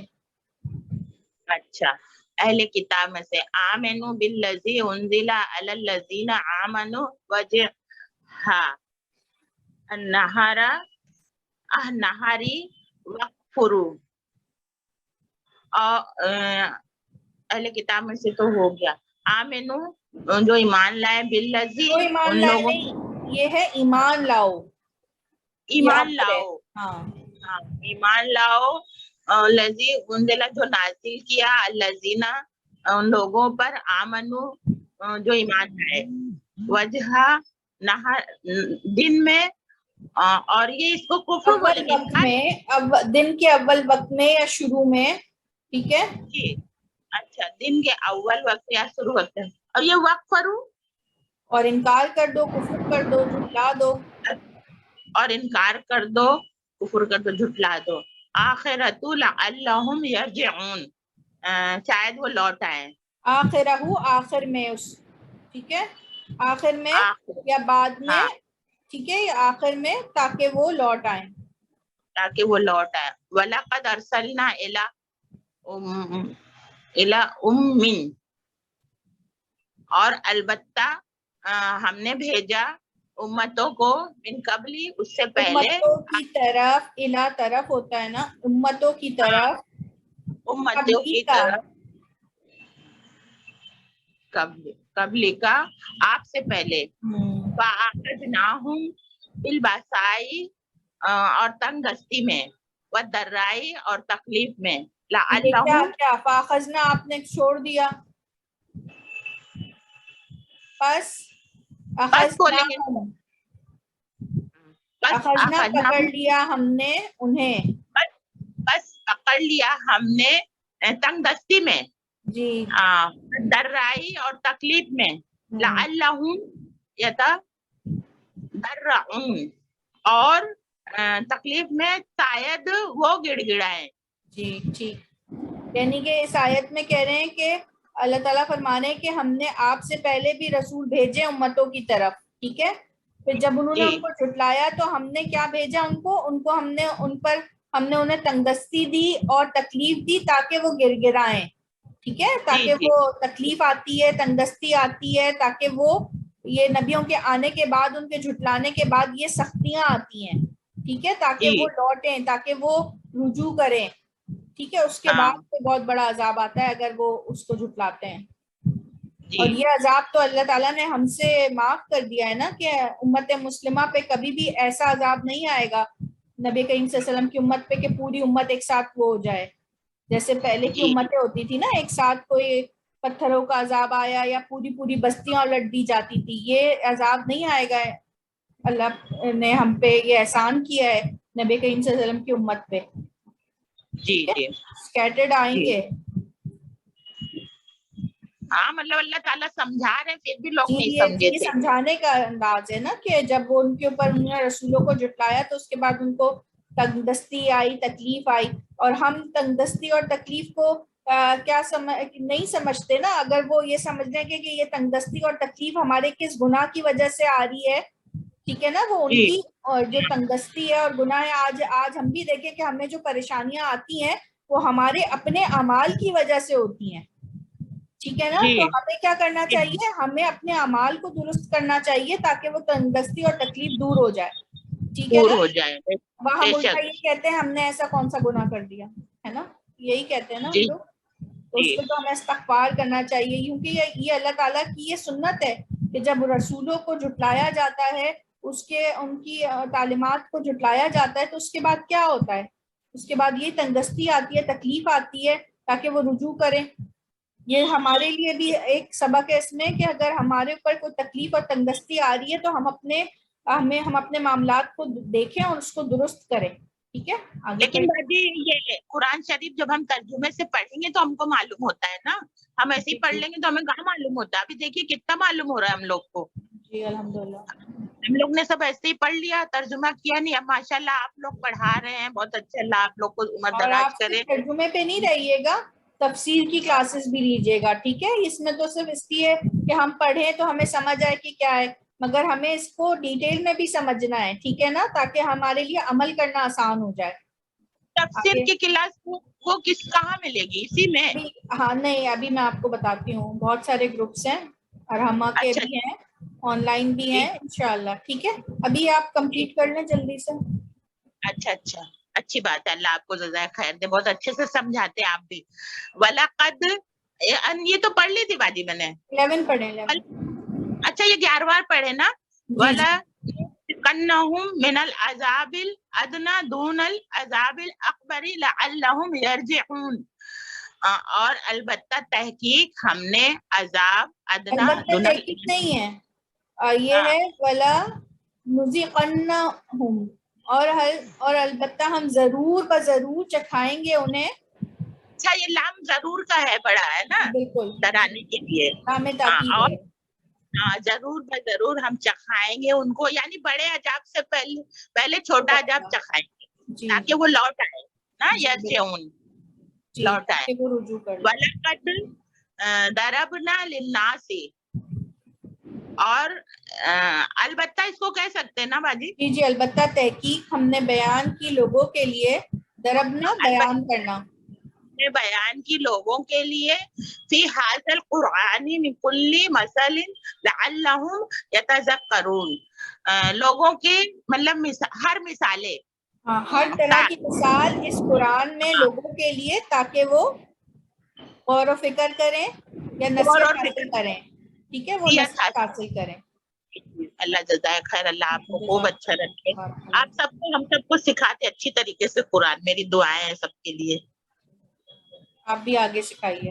اچھا اہل کتاب میں سے. آمنوا بالذی انزل علی الذین آمنوا وجہ النہاری وکفروا. اہل کتاب میں سے تو ہو گیا. آمنو جو ایمان لائے بالذی جو ایمان ان لائے لوگوں نہیں یہ ہے ایمان لاؤ. ایمان لاؤ. ہاں ایمان لاؤ لذی انزل جو نازل کیا الذین ان لوگوں پر آمنو جو ایمان لائے وجہ نہار دن میں اور یہ اس کو کفر اول بولیں گے. وقت میں دن کے اول وقت میں یا شروع میں. ٹھیک ہے جی اچھا دن کے اول وقت یا شروع وقت. اور یہ وقت فرو اور انکار کر دو کفر کر دو جھٹلا دو. اور انکار کر دو کفر کر دو جھٹلا دو. آخرۃ لعلہم یرجعون شاید وہ لوٹ آئیں. آخرہ آخر میں اس. ٹھیک ہے آخر میں آخر یا بعد میں. ہاں ٹھیک ہے یا آخر میں تاکہ وہ لوٹ آئیں. تاکہ وہ لوٹ آئے. وَلَقَدْ أَرْسَلْنَا إِلَىٰ أُمٍّ اور البتہ ہم نے بھیجا امتوں کو من قبلی اس سے پہلے. امتوں کی طرف الا طرف ہوتا ہے نا امتوں کی طرف. امتوں کی طرف قبلی کا آپ سے پہلے. فَأَخَذْنَاهُمْ بِالْبَأْسَاءِ اور تنگ دستی میں وَالضَّرَّاءِ اور تکلیف میں. یہ لَعَلَّهُمْ کیا فاخذنا آپ نے چھوڑ دیا. بس بولیں گے اخذنا پکڑ لیا ہم نے انہیں، بس پکڑ لیا ہم نے تنگ دستی میں، جی درائی اور تکلیف میں، لعلہم یتضرعون، اور تکلیف میں شاید وہ گڑ گڑائیں. جی ٹھیک. یعنی کہ اس آیت میں کہہ رہے ہیں کہ اللہ تعالیٰ فرمانے کہ ہم نے آپ سے پہلے بھی رسول بھیجے امتوں کی طرف، ٹھیک ہے. پھر جب انہوں نے ان کو جھٹلایا تو ہم نے کیا بھیجا ان کو ہم نے انہیں تنگدستی دی اور تکلیف دی تاکہ وہ گر گرائیں، ٹھیک ہے، تاکہ وہ تکلیف آتی ہے، تنگدستی آتی ہے، تاکہ وہ یہ نبیوں کے آنے کے بعد، ان کے جھٹلانے کے بعد یہ سختیاں آتی ہیں، ٹھیک ہے، تاکہ وہ لوٹیں، تاکہ وہ رجوع کریں، ٹھیک ہے. اس کے بعد تو بہت بڑا عذاب آتا ہے اگر وہ اس کو جھٹلاتے ہیں. اور یہ عذاب تو اللہ تعالیٰ نے ہم سے معاف کر دیا ہے نا کہ امت مسلمہ پہ کبھی بھی ایسا عذاب نہیں آئے گا نبی کریم صلی اللہ علیہ وسلم کی امت پہ کہ پوری امت ایک ساتھ وہ ہو جائے، جیسے پہلے کی امتیں ہوتی تھی نا، ایک ساتھ کوئی پتھروں کا عذاب آیا یا پوری بستیاں الٹ دی جاتی تھی. یہ عذاب نہیں آئے گا. اللہ نے ہم پہ یہ احسان کیا ہے نبی کریم صلی اللہ علیہ وسلم کی امت پہ. جی اسکیٹرڈ آئیں گے. ہاں مطلب اللہ تعالیٰ سمجھا رہے ہیں پھر بھی لوگ نہیں سمجھے تھے. سمجھانے کا انداز ہے نا کہ جب وہ ان کے اوپر انہوں نے رسولوں کو جھٹلایا تو اس کے بعد ان کو تنگدستی آئی، تکلیف آئی. اور ہم تنگدستی اور تکلیف کو کیا نہیں سمجھتے نا. اگر وہ یہ سمجھ لیں کہ یہ تنگدستی اور تکلیف ہمارے کس گناہ کی وجہ سے آ رہی ہے، ٹھیک ہے نا، وہ ان کی جو تنگدستی ہے اور گناہ ہے. آج ہم بھی دیکھیں کہ ہمیں جو پریشانیاں آتی ہیں وہ ہمارے اپنے اعمال کی وجہ سے ہوتی ہیں، ٹھیک ہے نا. تو ہمیں کیا کرنا چاہیے؟ ہمیں اپنے اعمال کو درست کرنا چاہیے تاکہ وہ تنگدستی اور تکلیف دور ہو جائے، ٹھیک ہے نا. وہاں الٹا یہ کہتے ہیں ہم نے ایسا کون سا گناہ کر دیا ہے نا، یہی کہتے ہیں نا ہم لوگ. تو اس پہ تو ہمیں استغفار کرنا چاہیے، کیونکہ یہ اللہ تعالیٰ کی یہ سنت ہے کہ جب رسولوں کو جھٹلایا جاتا ہے، ان کی تعلیمات کو جھٹلایا جاتا ہے، تو اس کے بعد کیا ہوتا ہے؟ اس کے بعد یہ تنگدستی آتی ہے، تکلیف آتی ہے تاکہ وہ رجوع کریں. یہ ہمارے لیے بھی ایک سبق ہے اس میں کہ اگر ہمارے اوپر کوئی تکلیف اور تنگدستی آ رہی ہے تو ہم اپنے معاملات کو دیکھیں اور اس کو درست کریں، ٹھیک ہے. لیکن باجی یہ قرآن شریف جب ہم ترجمے سے پڑھیں گے تو ہم کو معلوم ہوتا ہے نا. ہم ایسے ہی پڑھ لیں گے تو ہمیں کہاں معلوم ہوتا ہے. ابھی دیکھیے کتنا معلوم ہو رہا ہے ہم لوگ کو. جی الحمدللہ ہم لوگ نے سب ایسے ہی پڑھ لیا، ترجمہ کیا نہیں. اب ماشاءاللہ آپ لوگ پڑھا رہے ہیں، بہت اچھا. اللہ آپ لوگ کو عمر دراز کرے. ترجمے پہ نہیں رہیے گا، تفسیر کی کلاسز بھی لیجیے گا، ٹھیک ہے. اس میں تو صرف اس لیے کہ ہم پڑھیں تو ہمیں سمجھ آئے کہ کیا ہے، مگر ہمیں اس کو ڈیٹیل میں بھی سمجھنا ہے، ٹھیک ہے نا، تاکہ ہمارے لیے عمل کرنا آسان ہو جائے. تفسیر کی کلاس وہ کہاں ملے گی؟ اسی میں؟ ہاں نہیں، ابھی میں آپ کو بتاتی ہوں. بہت سارے گروپس ہیں، ارحمہ کے بھی ہیں، آن لائن بھی ہیں انشاءاللہ، ٹھیک ہے. ابھی آپ کمپلیٹ کر لیں جلدی سے. اچھا اچھی بات ہے. اللہ آپ کو جزائے خیر دے، بہت اچھے سے سمجھاتے ہیں آپ بھی. وَلَقَدْ یہ تو پڑھ لی تھی باجی میں نے. 11 پڑھیں. اچھا یہ 11 پڑھے نا. وَلَنُذِيقَنَّهُم مِّنَ الْعَذَابِ الْأَدْنَىٰ دُونَ الْعَذَابِ الْأَكْبَرِ لَعَلَّهُمْ يَرْجِعُونَ. اور البتہ تحقیق ہم نے عذاب ادنا تحقیق نہیں ہے، یہ ہے وَلَنُذِيقَنَّهُم، اور البتہ ہم ضرور بضرور چکھائیں گے انہیں. اچھا یہ لام ضرور کا ہے، بڑا ہے نا، بالکل ڈرانے کے لیے. اور ضرور بضرور ہم چکھائیں گے ان کو، یعنی بڑے عذاب سے پہلے چھوٹا عذاب چکھائیں گے تاکہ وہ لوٹ آئے نا. یرجعون، لوٹ آئے. وَلَقَدْ ضَرَبْنَا لِلنَّاسِ، اور البتہ اس کو کہہ سکتے ہیں نا باجی؟ جی البتہ تحقیق ہم نے بیان کی لوگوں کے لیے. ضربنا بیان کرنا، بیان کی لوگوں کے لیے. فی ھذا القرآن من کل مثل لعلہم یتذکرون، لوگوں کی مطلب ہر مثالیں، ہر طرح کی مثال اس قرآن میں لوگوں کے لیے تاکہ وہ غور و فکر کریں یا نصیحت حاصل کریں، ٹھیک ہے، وہ نصیحت حاصل کریں. اللہ جزائے خیر. اللہ آپ کو خوب اچھا رکھے. آپ سب کو، ہم سب کو سکھاتے اچھی طریقے سے قرآن. میری دعائیں ہیں سب کے لیے. آپ بھی آگے سکھائیے.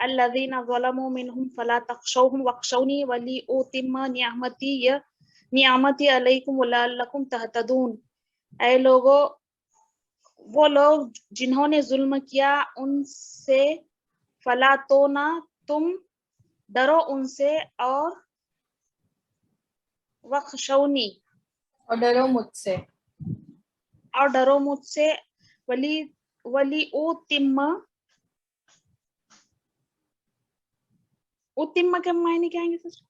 الذين ظلموا منهم فلا تخشوهم واخشوني ولأتم نعمتي عليكم ولعلكم تهتدون। اے لوگو، وہ لوگ جنہوں نے ظلم کیا ان سے فلا تو نہ تم ڈرو ان سے، اور وخشونی اور ڈرو مجھ سے، اور ڈرو مجھ سے، ولی اتم کے معنی کیا ہیں سسٹر؟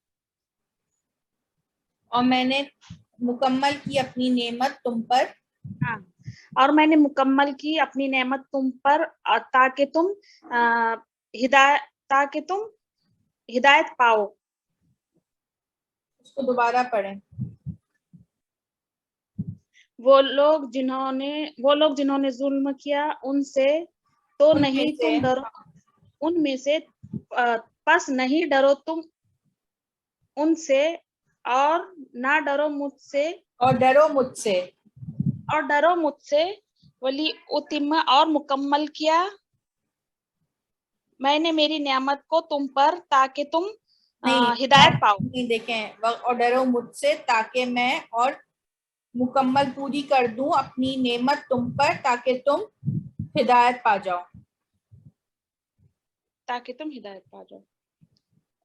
اور میں نے مکمل کی اپنی نعمت تم پر، ہاں، اور میں نے مکمل کی اپنی نعمت تم پر تاکہ تم ہدایت پاؤ۔ اس کو دوبارہ پڑھیں۔ وہ لوگ جنہوں نے ظلم کیا ان سے تو ان میں نہیں سے، تم ڈرو ان میں سے، پس نہیں ڈرو تم ان سے، اور نہ ڈرو مجھ سے، اور ڈرو مجھ سے، اور ڈرو مجھ سے، ولی اتم اور مکمل کیا میں نے میری نعمت کو تم پر تاکہ تم ہدایت پاؤ۔ نہیں دیکھیں، اور ڈرو مجھ سے تاکہ میں اور مکمل پوری کر دوں اپنی نعمت تم پر تاکہ تم ہدایت پا جاؤ، تاکہ تم ہدایت پا جاؤ۔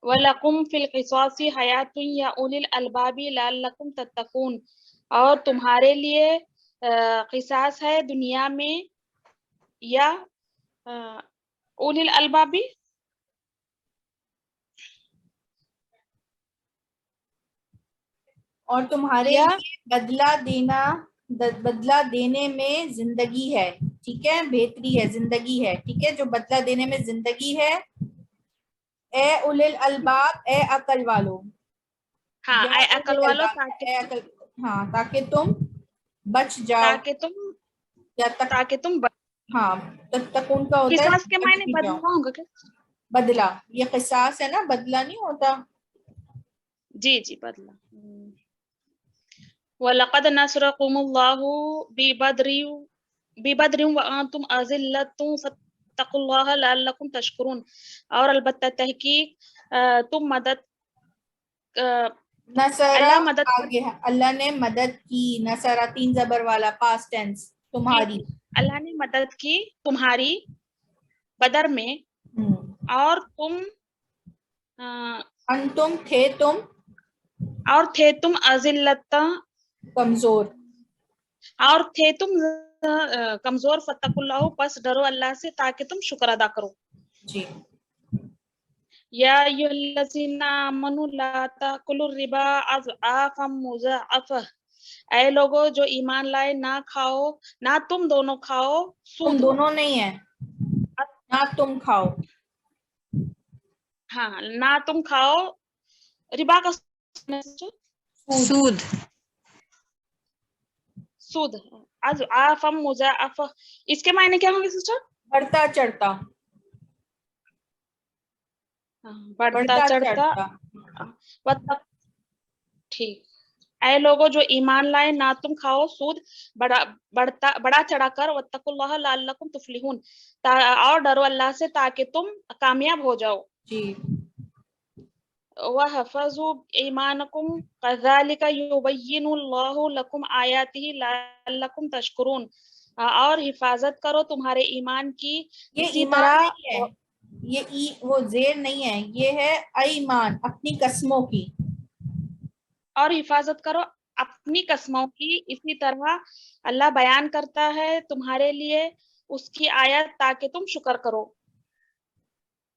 وَلَكُمْ فِي الْقِصَاصِ حَيَاتٌ يَا أُولِي الْأَلْبَابِ لَعَلَّكُمْ تَتَّقُونَ، اور تمہارے لیے قصاص ہے دنیا میں، یا اولی الالباب، اور تمہارے یا لیے بدلہ دینے میں زندگی ہے، ٹھیک ہے، بہتری ہے، زندگی ہے، ٹھیک ہے، جو بدلہ دینے میں زندگی ہے۔ اے اولی الالباب، اے عقل والو، ہاں، یا اے اولی عقل والو، الالباب، اے عقل، ہاں، تاکہ تم بچ جاؤ، یا تک، تاکہ تم ہاں، تتقون کا ہوتا ہے قصاص کے بچ معنی بھی جاؤ، بدلہ ہوں گا کیا؟ بدلہ، یہ قصاص ہے نا، بدلہ نہیں ہوتا۔ جی جی، بدلہ۔ وَلَقَدْ نَصْرَكُمُ اللَّهُ بِبَدْرٍ وَأَنْتُمْ أَذِلَّةٌ فَاتَّقُوا اللَّهَ لَعَلَّكُمْ تَشْكُرُونَ، اور البتہ تحقیق تم مدد نصرہ اللہ مدد آگے ہے، اللہ نے مدد کی، نصرہ 3 زبر والا پاسٹ ٹینس، تمہاری، اللہ نے مدد کی تمہاری بدر میں، اور انتم تھے تم اذلتا کمزور، اور تھے تم کمزور، فتقوا اللہ، پس ڈرو اللہ سے تاکہ تم شکر ادا کرو۔ جی، یا ایھا الذین آمنوا لا تاکلوا الربا اضعافا مضاعفہ، اے لوگو جو ایمان لائے، نہ کھاؤ، نہ تم دونوں کھاؤ تم سود، دونوں نہیں ہیں، نہ تم کھاؤ، ہاں، نہ تم کھاؤ ربا کا سود، سود، اضعافا مضاعفہ، اس کے معنی کیا ہوں گے سسٹر؟ بڑھتا چڑھتا، بڑھتا چڑھتا۔ ٹھیک، اے لوگو جو ایمان لائے، نہ تم کھاؤ سود بڑا چڑھا کر، واتقوا اللہ لعلکم تفلحون، اور ڈرو اللہ سے تاکہ تم کامیاب ہو جاؤ۔ جی، وَحَفَظُوا ایمانکم کذالک یبین اللہ لکم آیاتہ لعلکم تشکرون، اور حفاظت کرو تمہارے ایمان کی یہ اسی ایمان طرح، نہیں ہے، یہ وہ زیر نہیں ہے، یہ ہے ایمان، اپنی قسموں کی، اور حفاظت کرو اپنی قسموں کی اسی طرح اللہ بیان کرتا ہے تمہارے لیے اس کی آیت تاکہ تم شکر کرو۔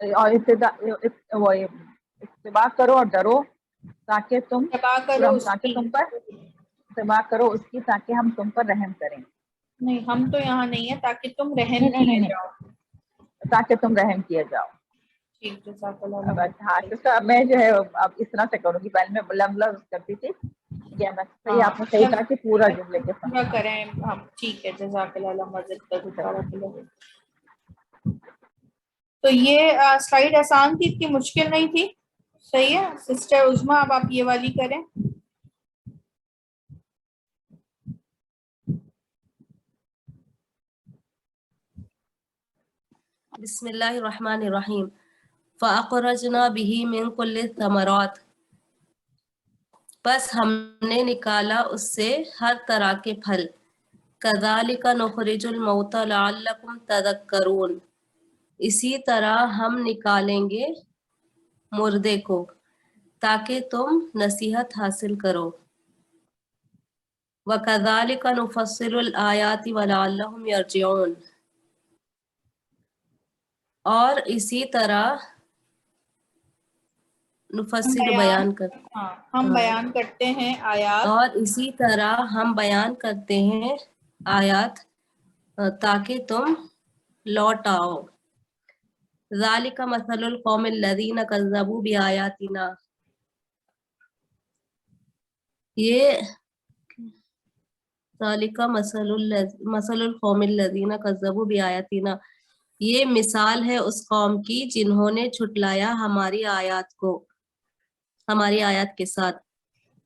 اور اتباع کرو اور ڈرو تاکہ تم تباہ کرو اس تاکہ کی. تم پر اتباع کرو اس کی تاکہ ہم تم پر رحم کریں. نہیں ہم تو یہاں نہیں ہے تاکہ تم رحم نہیں کیے نہیں جاؤ. تاکہ تم رحم کیے جاؤ. ٹھیک جزاک اللہ اب خیر. ہاں تو میں جو ہے اب اس طرح سے کروں گی. پہلے میں لفظ کرتی تھی یا میں صحیح آپ نے صحیح کہا کہ پورا جملے کے پورا ساتھ. کریں ہم. ٹھیک ہے جزاک اللہ مزید. تو یہ سلائیڈ آسان تھی, اتنی مشکل نہیں تھی. صحیح ہے سسٹر عظما, اب آپ یہ والی کریں. بسم اللہ الرحمن الرحیم. فَأَخْرَجْنَا بِهِ مِنْ كُلِّ الثَّمَرَاتِ بس ہم نے نکالا اس سے ہر طرح کے پھل. كَذَلِكَ نُخْرِجُ الْمَوْتَى لَعَلَّكُمْ تَذَكَّرُونَ اسی طرح ہم نکالیں گے مردے کو تاکہ تم نصیحت حاصل کرو. وَكَذَلِكَ نُفَصِّلُ الْآيَاتِ وَلَعَلَّهُمْ يَرْجِعُونَ اور اسی طرح نفصل بیان کرتے ہم بیان کرتے ہیں آیات. اور اسی طرح ہم بیان کرتے ہیں آیات تاکہ تم لوٹ آؤ. ذالک مثل القوم الذین کذبوا بآیاتنا یہ ذالک مثل القوم الذین کذبوا بآیاتنا یہ مثال ہے اس قوم کی جنہوں نے جھٹلایا ہماری آیات کو, ہماری آیات کے ساتھ.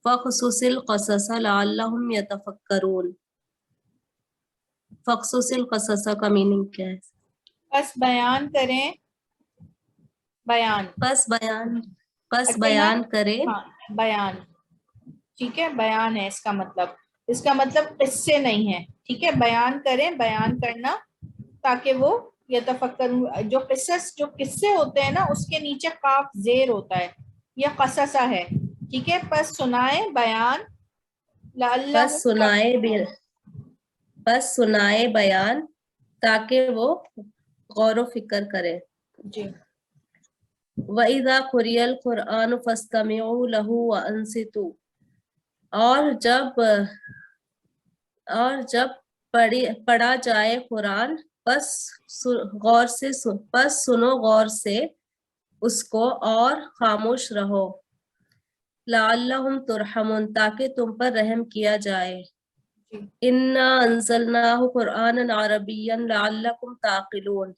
فَقْصُصِ الْقَصَصَ لَعَلَّهُمْ يَتَفَكَّرُونَ فَقْصُصِ الْقَصَصَ کا میننگ کیا ہے؟ بس بیان کریں. بیان پس بیان کریں. ہاں بیان. ٹھیک ہے بیان ہے اس کا مطلب. اس کا مطلب قصے نہیں ہے. ٹھیک ہے بیان کریں, بیان کرنا تاکہ وہ یتفکر. جو قصے ہوتے ہیں نا اس کے نیچے قاف زیر ہوتا ہے, یہ قصصہ ہے. ٹھیک ہے پس سنائے بیان. پس سنائے بیان تاکہ وہ غور و فکر کرے. جی. وَإِذَا قُرِئَ الْقُرْآنُ فَاسْتَمِعُوا لَهُ وَأَنصِتُوا اور جب پڑھا جائے قرآن پس سنو غور سے اس کو اور خاموش رہو. لعلہم ترحمون تاکہ تم پر رحم کیا جائے. انا انزلناہ قرآنا عربیا لعلکم تعقلون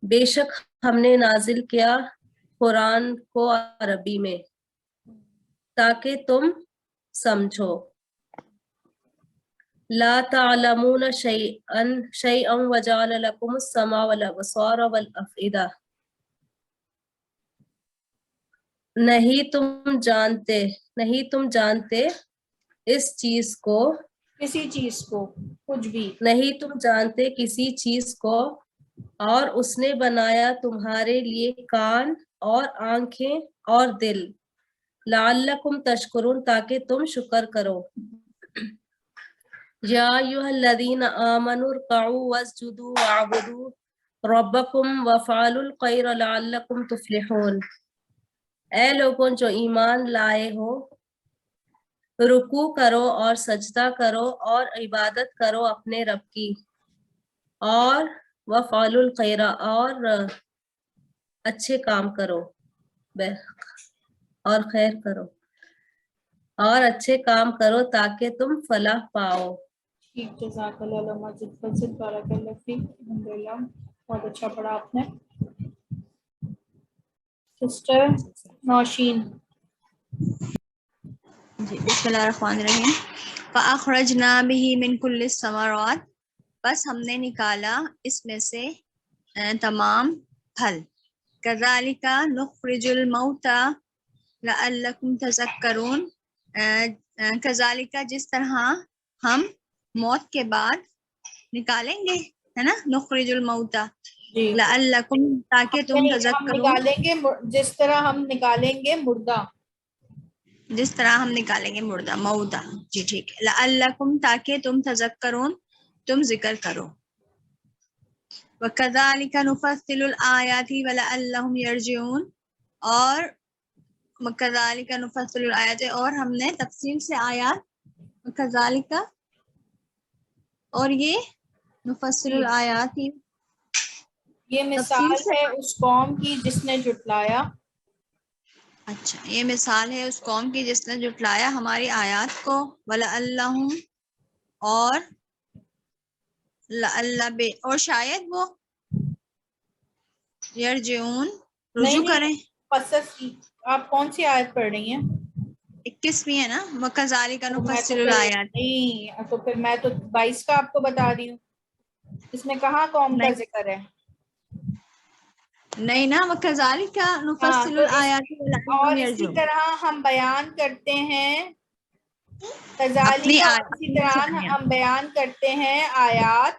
بے شک ہم نے نازل کیا قرآن کو عربی میں تاکہ تم سمجھو. لا تعلمون شیئا وجعل لکم السمع والابصار والافئدہ نہیں تم جانتے اس چیز کو, کسی چیز کو, کچھ بھی نہیں تم جانتے کسی چیز کو, اور اس نے بنایا تمہارے لیے کان اور آنکھیں اور دل. لعلکم تشکرون تاکہ تم شکر کرو. یا ایھا الذین آمنوا ارکعوا واسجدوا واعبدوا ربکم وافعلوا الخیر لعلکم تفلحون اے لوگوں جو ایمان لائے ہو رکوع کرو اور سجدہ کرو اور عبادت کرو اپنے رب کی, اور وافعلوا الخیر اور اچھے کام کرو اور خیر کرو اور اچھے کام کرو تاکہ تم فلاح پاؤ. ٹھیک جزاک اللہ مزید بارک اللہ فیک. الحمدللہ بہت اچھا پڑھا آپ نے. سسٹر نوشین. جی بسم اللہ الرحمن الرحیم. فَأَخْرَجْنَا بِهِ مِنْ كُلِّ الثَّمَرَاتِ بس ہم نے نکالا اس میں سے تمام پھل. كَذَلِكَ نُخْرِجُ الْمَوْتَى لَعَلَّكُمْ تَذَكَّرُونَ كَذَلِكَ جس طرح ہم موت کے بعد نکالیں گے, ہے نا, نخرج الموتى لعلکم تاکہ تم تذکرون. ہم نکالیں گے جس طرح ہم نکالیں گے مردہ, جس طرح ہم نکالیں گے مردہ موتى. جی ٹھیک ہے. لعلکم تاکہ تم تذکرون تم ذکر کرو. وَكَذَلِكَ نُفَصِّلُ الْآيَاتِ وَلَعَلَّهُمْ يَرْجِعُونَ، اور وَكَذَلِكَ نُفَصِّلُ الْآيَاتِ، اور ہم نے تفصیل سے آیات، وَكَذَلِكَ، اور یہ نُفَصِّلُ الْآيَاتِ یہ تفصیل مثال سے، ہے اس قوم کی جس نے جھٹلایا. اچھا یہ مثال ہے اس قوم کی جس نے جھٹلایا ہماری آیات کو. وَلَعَلَّهُمْ، اور لعل، اور شاید وہ یرجعون، رجوع کریں. قصص کی آپ کون سی آیت پڑھ رہی ہیں؟ 21ویں ہے نا، وَكَذَلِكَ تو میں تو نُفَصِّلُ پھر الْآيَاتِ. نہیں، تو پھر میں تو 22 کا آپ کو بتا رہی ہوں. اس میں کہاں قوم کا ذکر ہے؟ نہیں نا، وَكَذَلِكَ ہاں، نُفَصِّلُ تو الْآيَاتِ وَلَعَلَّهُمْ اور اسی يَرْجِعُونَ. طرح ہم بیان کرتے ہیں اپنی کذالک، اور آیات اسی طرح ہم بیان کرتے ہیں آیات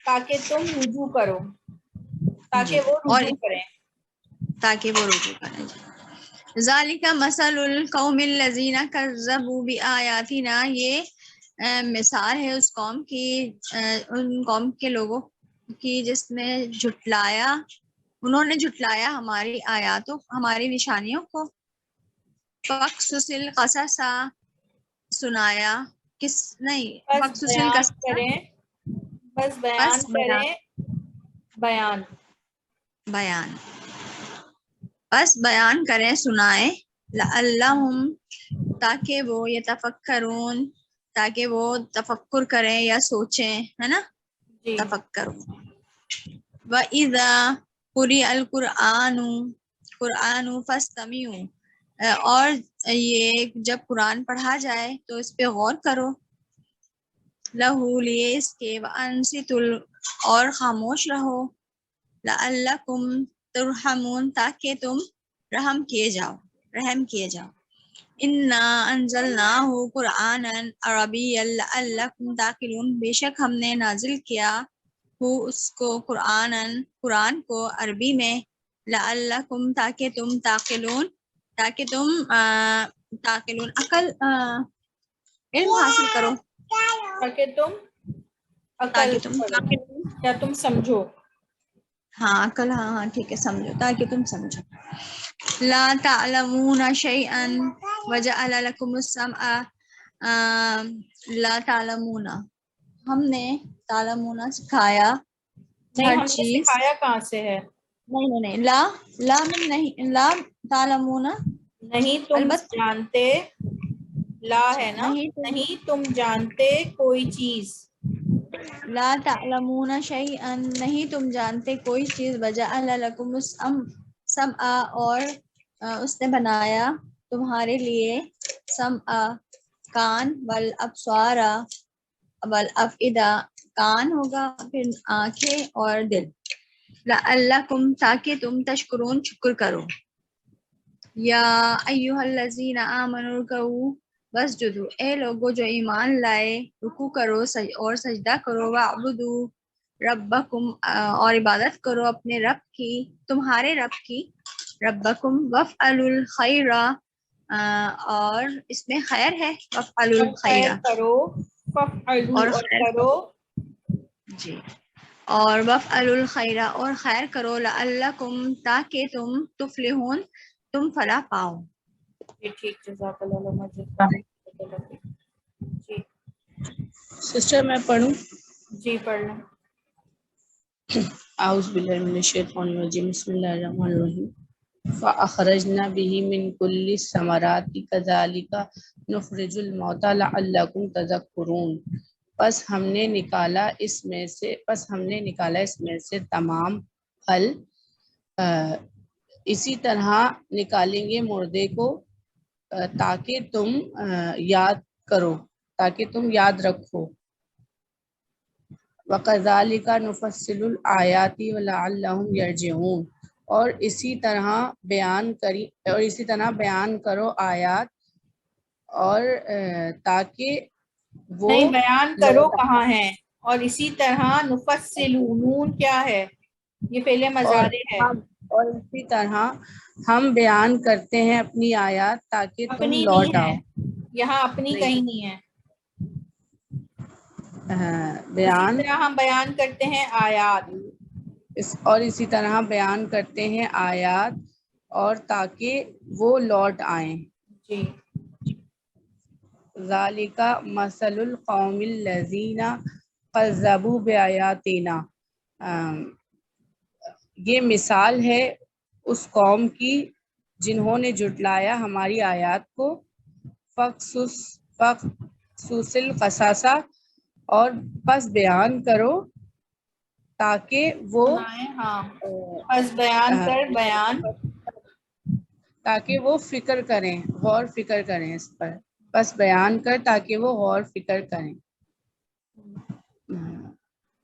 تاکہ تم رجوع کرو، تاکہ وہ اور رجوع کریں. تاکہ وہ رجوع کریں. ذالک مثل القوم الذین کذبوا بآیاتنا، یہ مثال ہے اس قوم کی، ان قوم کے لوگوں کی جس نے جھٹلایا، انہوں نے جھٹلایا ہماری آیاتوں، ہماری نشانیوں کو. فقصص القصص، سنایا، کس نہیں، بس فقصص بیان القصص، کریں، بس بیان کریں، بیان. بس بیان کریں، سنائیں. لعلہم، تاکہ وہ یتفکرون، تاکہ وہ تفکر کریں یا سوچیں، ہے نا، جی. تفکرون. وَإِذَا قُرِئَ الْقُرْآنُ فَاسْتَمِعُوا، اور یہ جب قرآن پڑھا جائے تو اس پہ غور کرو. لَہُ، لیے اس کے، وَأَنصِتُوا، اور خاموش رہو. لَعَلَّكُمْ تُرْحَمُونَ، تاکہ تم رحم کیے جاؤ. اِنَّا أَنزَلْنَاهُ قُرْآنًا عَرَبِيًّا لَعَلَّكُمْ تَعْقِلُونَ، بے شک ہم نے نازل کیا ہو اس کو قرآن کو عربی میں. لَعَلَّكُمْ، تاکہ تم تعقلون، تاکہ تم عقل، علم حاصل کرو، تاکہ تم عقل تاکہ تم کرو یا تم سمجھو. ہاں عقل، ہاں ٹھیک ہے، سمجھو، تاکہ تم سمجھو. لا تعلمون شيئا وجعل لكم السمع، لا تعلمون، ہم نے تعلمون سکھایا نہیں، ہر ہم نے چیز. سکھایا کہاں سے ہے؟ نہیں، لا من نہیں، لا تعلمون، نہیں تم البتہ جانتے، لا ہے نا، نہیں تم جانتے کوئی چیز. لا تعلمون شيئا، نہیں تم جانتے کوئی چیز. وجعل لكم السمع، اور اس نے بنایا تمہارے لیے سمع، کان، والابصار، والافئدہ، کان ہوگا، پھر آنکھیں اور دل. لعلکم، تاکہ تم تشکرون، شکر کرو. یا ایھا الذین آمنوا ارکعوا واسجدوا، اے لوگو جو ایمان لائے، رکوع کرو اور سجدہ کرو. واعبدوا ربکم، اور عبادت کرو اپنے رب کی، تمہارے رب کی. ربکم وافعلوا الخیر، اور اس میں خیر ہے. وافعلوا اور الخیر، خیر کرو، فافعلوا، اور اور خیر کرو. جی، اور وافعلوا الخیر، اور خیر کرو. لعلکم، تاکہ تم تفلحون، تم فلاح پاؤ. جی ٹھیک، جزاک اللہ جی. سسٹر میں پڑھوں؟ جی پڑھ لیں. اعوذ باللہ من الشیطان الرجیم، بسم اللہ الرحمن الرحیم. فاخرجنا به من كل الثمرات كذلك نخرج الموتى لعلكم تذكرون، پس ہم نے نکالا اس میں سے تمام پھل، اسی طرح نکالیں گے مردے کو، تاکہ تم یاد رکھو. وَكَذَلِكَ نُفَصِّلُ الْآيَاتِ وَلَعَلَّهُمْ يَرْجِعُونَ، اور اسی طرح بیان کرو آیات، اور تاکہ وہ نہیں، بیان کرو لوٹ کہاں ہے؟ اور اسی طرح نفصل، نون کیا ہے؟ یہ فعل مضارع ہے. اور اسی طرح ہم بیان کرتے ہیں اپنی آیات تاکہ تم اپنی لوٹ نہیں آؤ. ہے، یہاں اپنی کہیں نہیں ہے. اسی بیان طرح ہم بیان کرتے ہیں آیات. اور اسی طرح بیان کرتے ہیں آیات اور تاکہ وہ لوٹ آئیں. جی ذالک مثل القوم الذین کذبوا بآیاتنا، یہ مثال ہے اس قوم کی جنہوں نے جھٹلایا ہماری آیات کو. فقصص القصص، اور پس بیان کرو تاکہ وہ سنائیں. ہاں بس بیان کر بیان. تاکہ وہ فکر کریں، غور فکر کریں اس پر. بس بیان کر تاکہ وہ غور فکر کریں.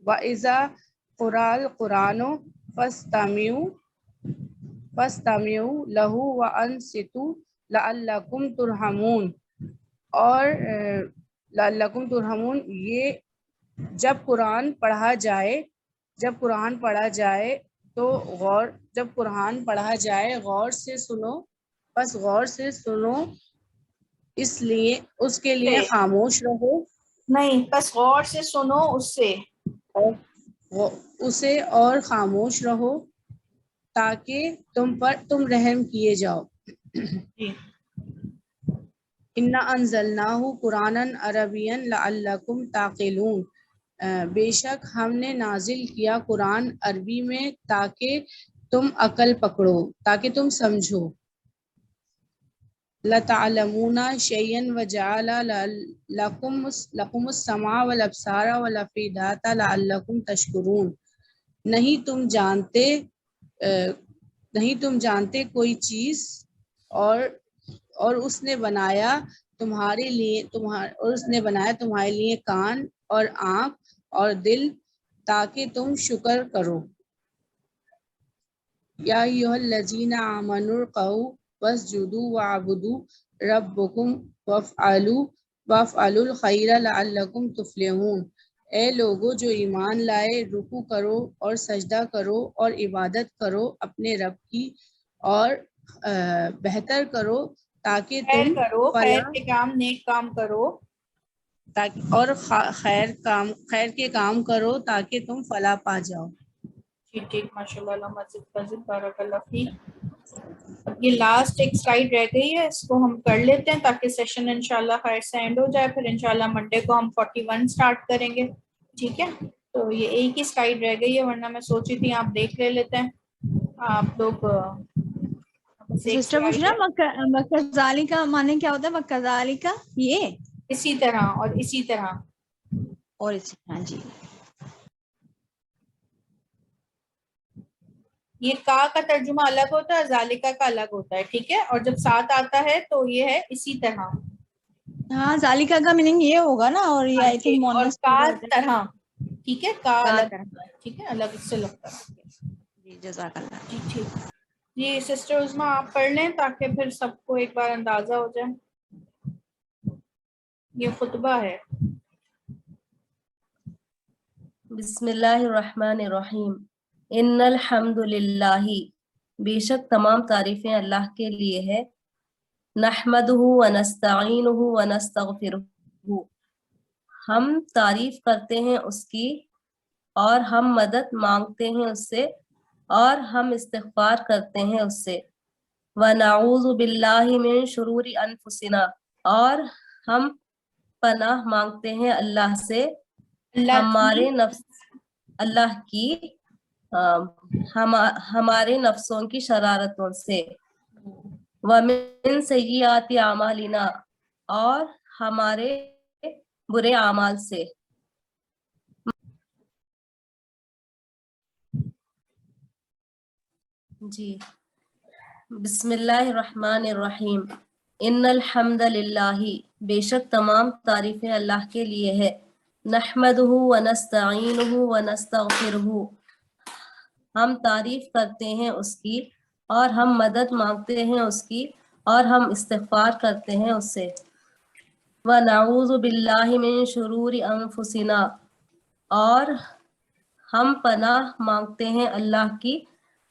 وَإِذَا قُرِئَ الْقُرْآنُ فَاسْتَمِعُوا لَهُ وَأَنصِتُوا لَعَلَّكُمْ تُرْحَمُونَ. اور لَعَلَّكُمْ تُرْحَمُونَ، یہ جب قرآن پڑھا جائے تو جب قرآن پڑھا جائے غور سے سنو، بس غور سے سنو، اس کے لیے خاموش رہو. نہیں، بس غور سے سنو اسے اور خاموش رہو تاکہ تم رحم کیے جاؤ. اِنَّا أَنزَلْنَاهُ قُرْآنًا عَرَبِيًّا لَعَلَّكُمْ تَعْقِلُونَ، بے شک ہم نے نازل کیا قرآن عربی میں تاکہ تم عقل پکڑو، تاکہ تم سمجھو. لَتَعْلَمُونَ شَيْئًا وَجَعَلَ لَكُمُ السَّمْعَ وَالْأَبْصَارَ وَالْأَفْئِدَةَ لَعَلَّكُمْ تَشْكُرُونَ. نہیں تم جانتے کوئی چیز، اور اس نے بنایا تمہارے لیے کان اور آنکھ اور دل تاکہ تم شکر کرو. یا ایھا الذین آمنوا ارکعوا واسجدوا واعبدوا ربکم وافعلوا الخیر لعلکم تفلحون. اے لوگو جو ایمان لائے، رکوع کرو اور سجدہ کرو اور عبادت کرو اپنے رب کی، اور بہتر کرو تاکہ خیر تم کرو، خیر کے کام، نیک کام کرو، اور خیر کے کام کرو تاکہ تم فلاح پا جاؤ. ٹھیک ماشاء اللہ. مسجد بارک اللہ فیک. اب یہ لاسٹ ایک سلائیڈ رہ گئی ہے، اس کو ہم کر لیتے ہیں تاکہ سیشن انشاءاللہ خیر سے اینڈ ہو جائے. پھر انشاءاللہ منڈے کو ہم 41 سٹارٹ کریں گے. ٹھیک ہے، تو یہ ایک ہی سلائیڈ رہ گئی ہے، ورنہ میں سوچی تھی آپ دیکھ لیتے ہیں آپ لوگ. سسٹر پوچھ رہا وَكَذَلِكَ کا معنی کیا ہوتا ہے؟ وَكَذَلِكَ یہ اسی طرح اور اسی طرح. اور اسی طرح. جی یہ کا ترجمہ الگ ہوتا ہے، ذالکہ کا الگ ہوتا ہے. ٹھیک ہے، اور جب ساتھ آتا ہے تو یہ ہے اسی طرح. ہاں، ذالکہ کا میننگ یہ ہوگا نا، اور یہ آئی تھنک اور مونس کا طرح. ٹھیک ہے، کا الگ طرح. ٹھیک ہے، الگ سے لگتا ہے. جی جزاک اللہ. جی ٹھیک. جی سسٹر عظمیٰ آپ پڑھ لیں تاکہ پھر سب کو ایک بار اندازہ ہو جائے. یہ خطبہ ہے. بسم اللہ الرحمن الرحیم. ان الحمد للہ، بے شک تمام تعریفیں اللہ کے لیے ہے. نحمدہ ونستعینہ ونستغفرہ، ہم تعریف کرتے ہیں اس کی اور ہم مدد مانگتے ہیں اس سے اور ہم استغفار کرتے ہیں اس سے. ونعوذ باللہ من شرور انفسنا، اور ہم پناہ مانگتے ہیں اللہ سے ہمارے نفس، اللہ کی ہمارے نفسوں کی شرارتوں سے. ومن سیئات اعمالنا، اور ہمارے برے اعمال سے. جی بسم اللہ الرحمن الرحیم. ان الحمد للہ، بے شک تمام تعریفیں اللہ کے لیے ہے. نحمدہ ونستعینہ ونستغفرہ، ہم تعریف کرتے ہیں اس کی اور ہم مدد مانگتے ہیں اس کی اور ہم استغفار کرتے ہیں اس سے. ونعوذ باللہ من شرور انفسنا، اور ہم پناہ مانگتے ہیں اللہ کی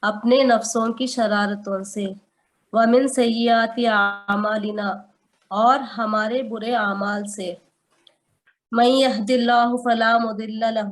اپنے نفسوں کی شرارتوں سے. ومن سیئات اعمالنا، اور ہمارے برے اعمال سے. من یہد اللہ فلا مضل لہ،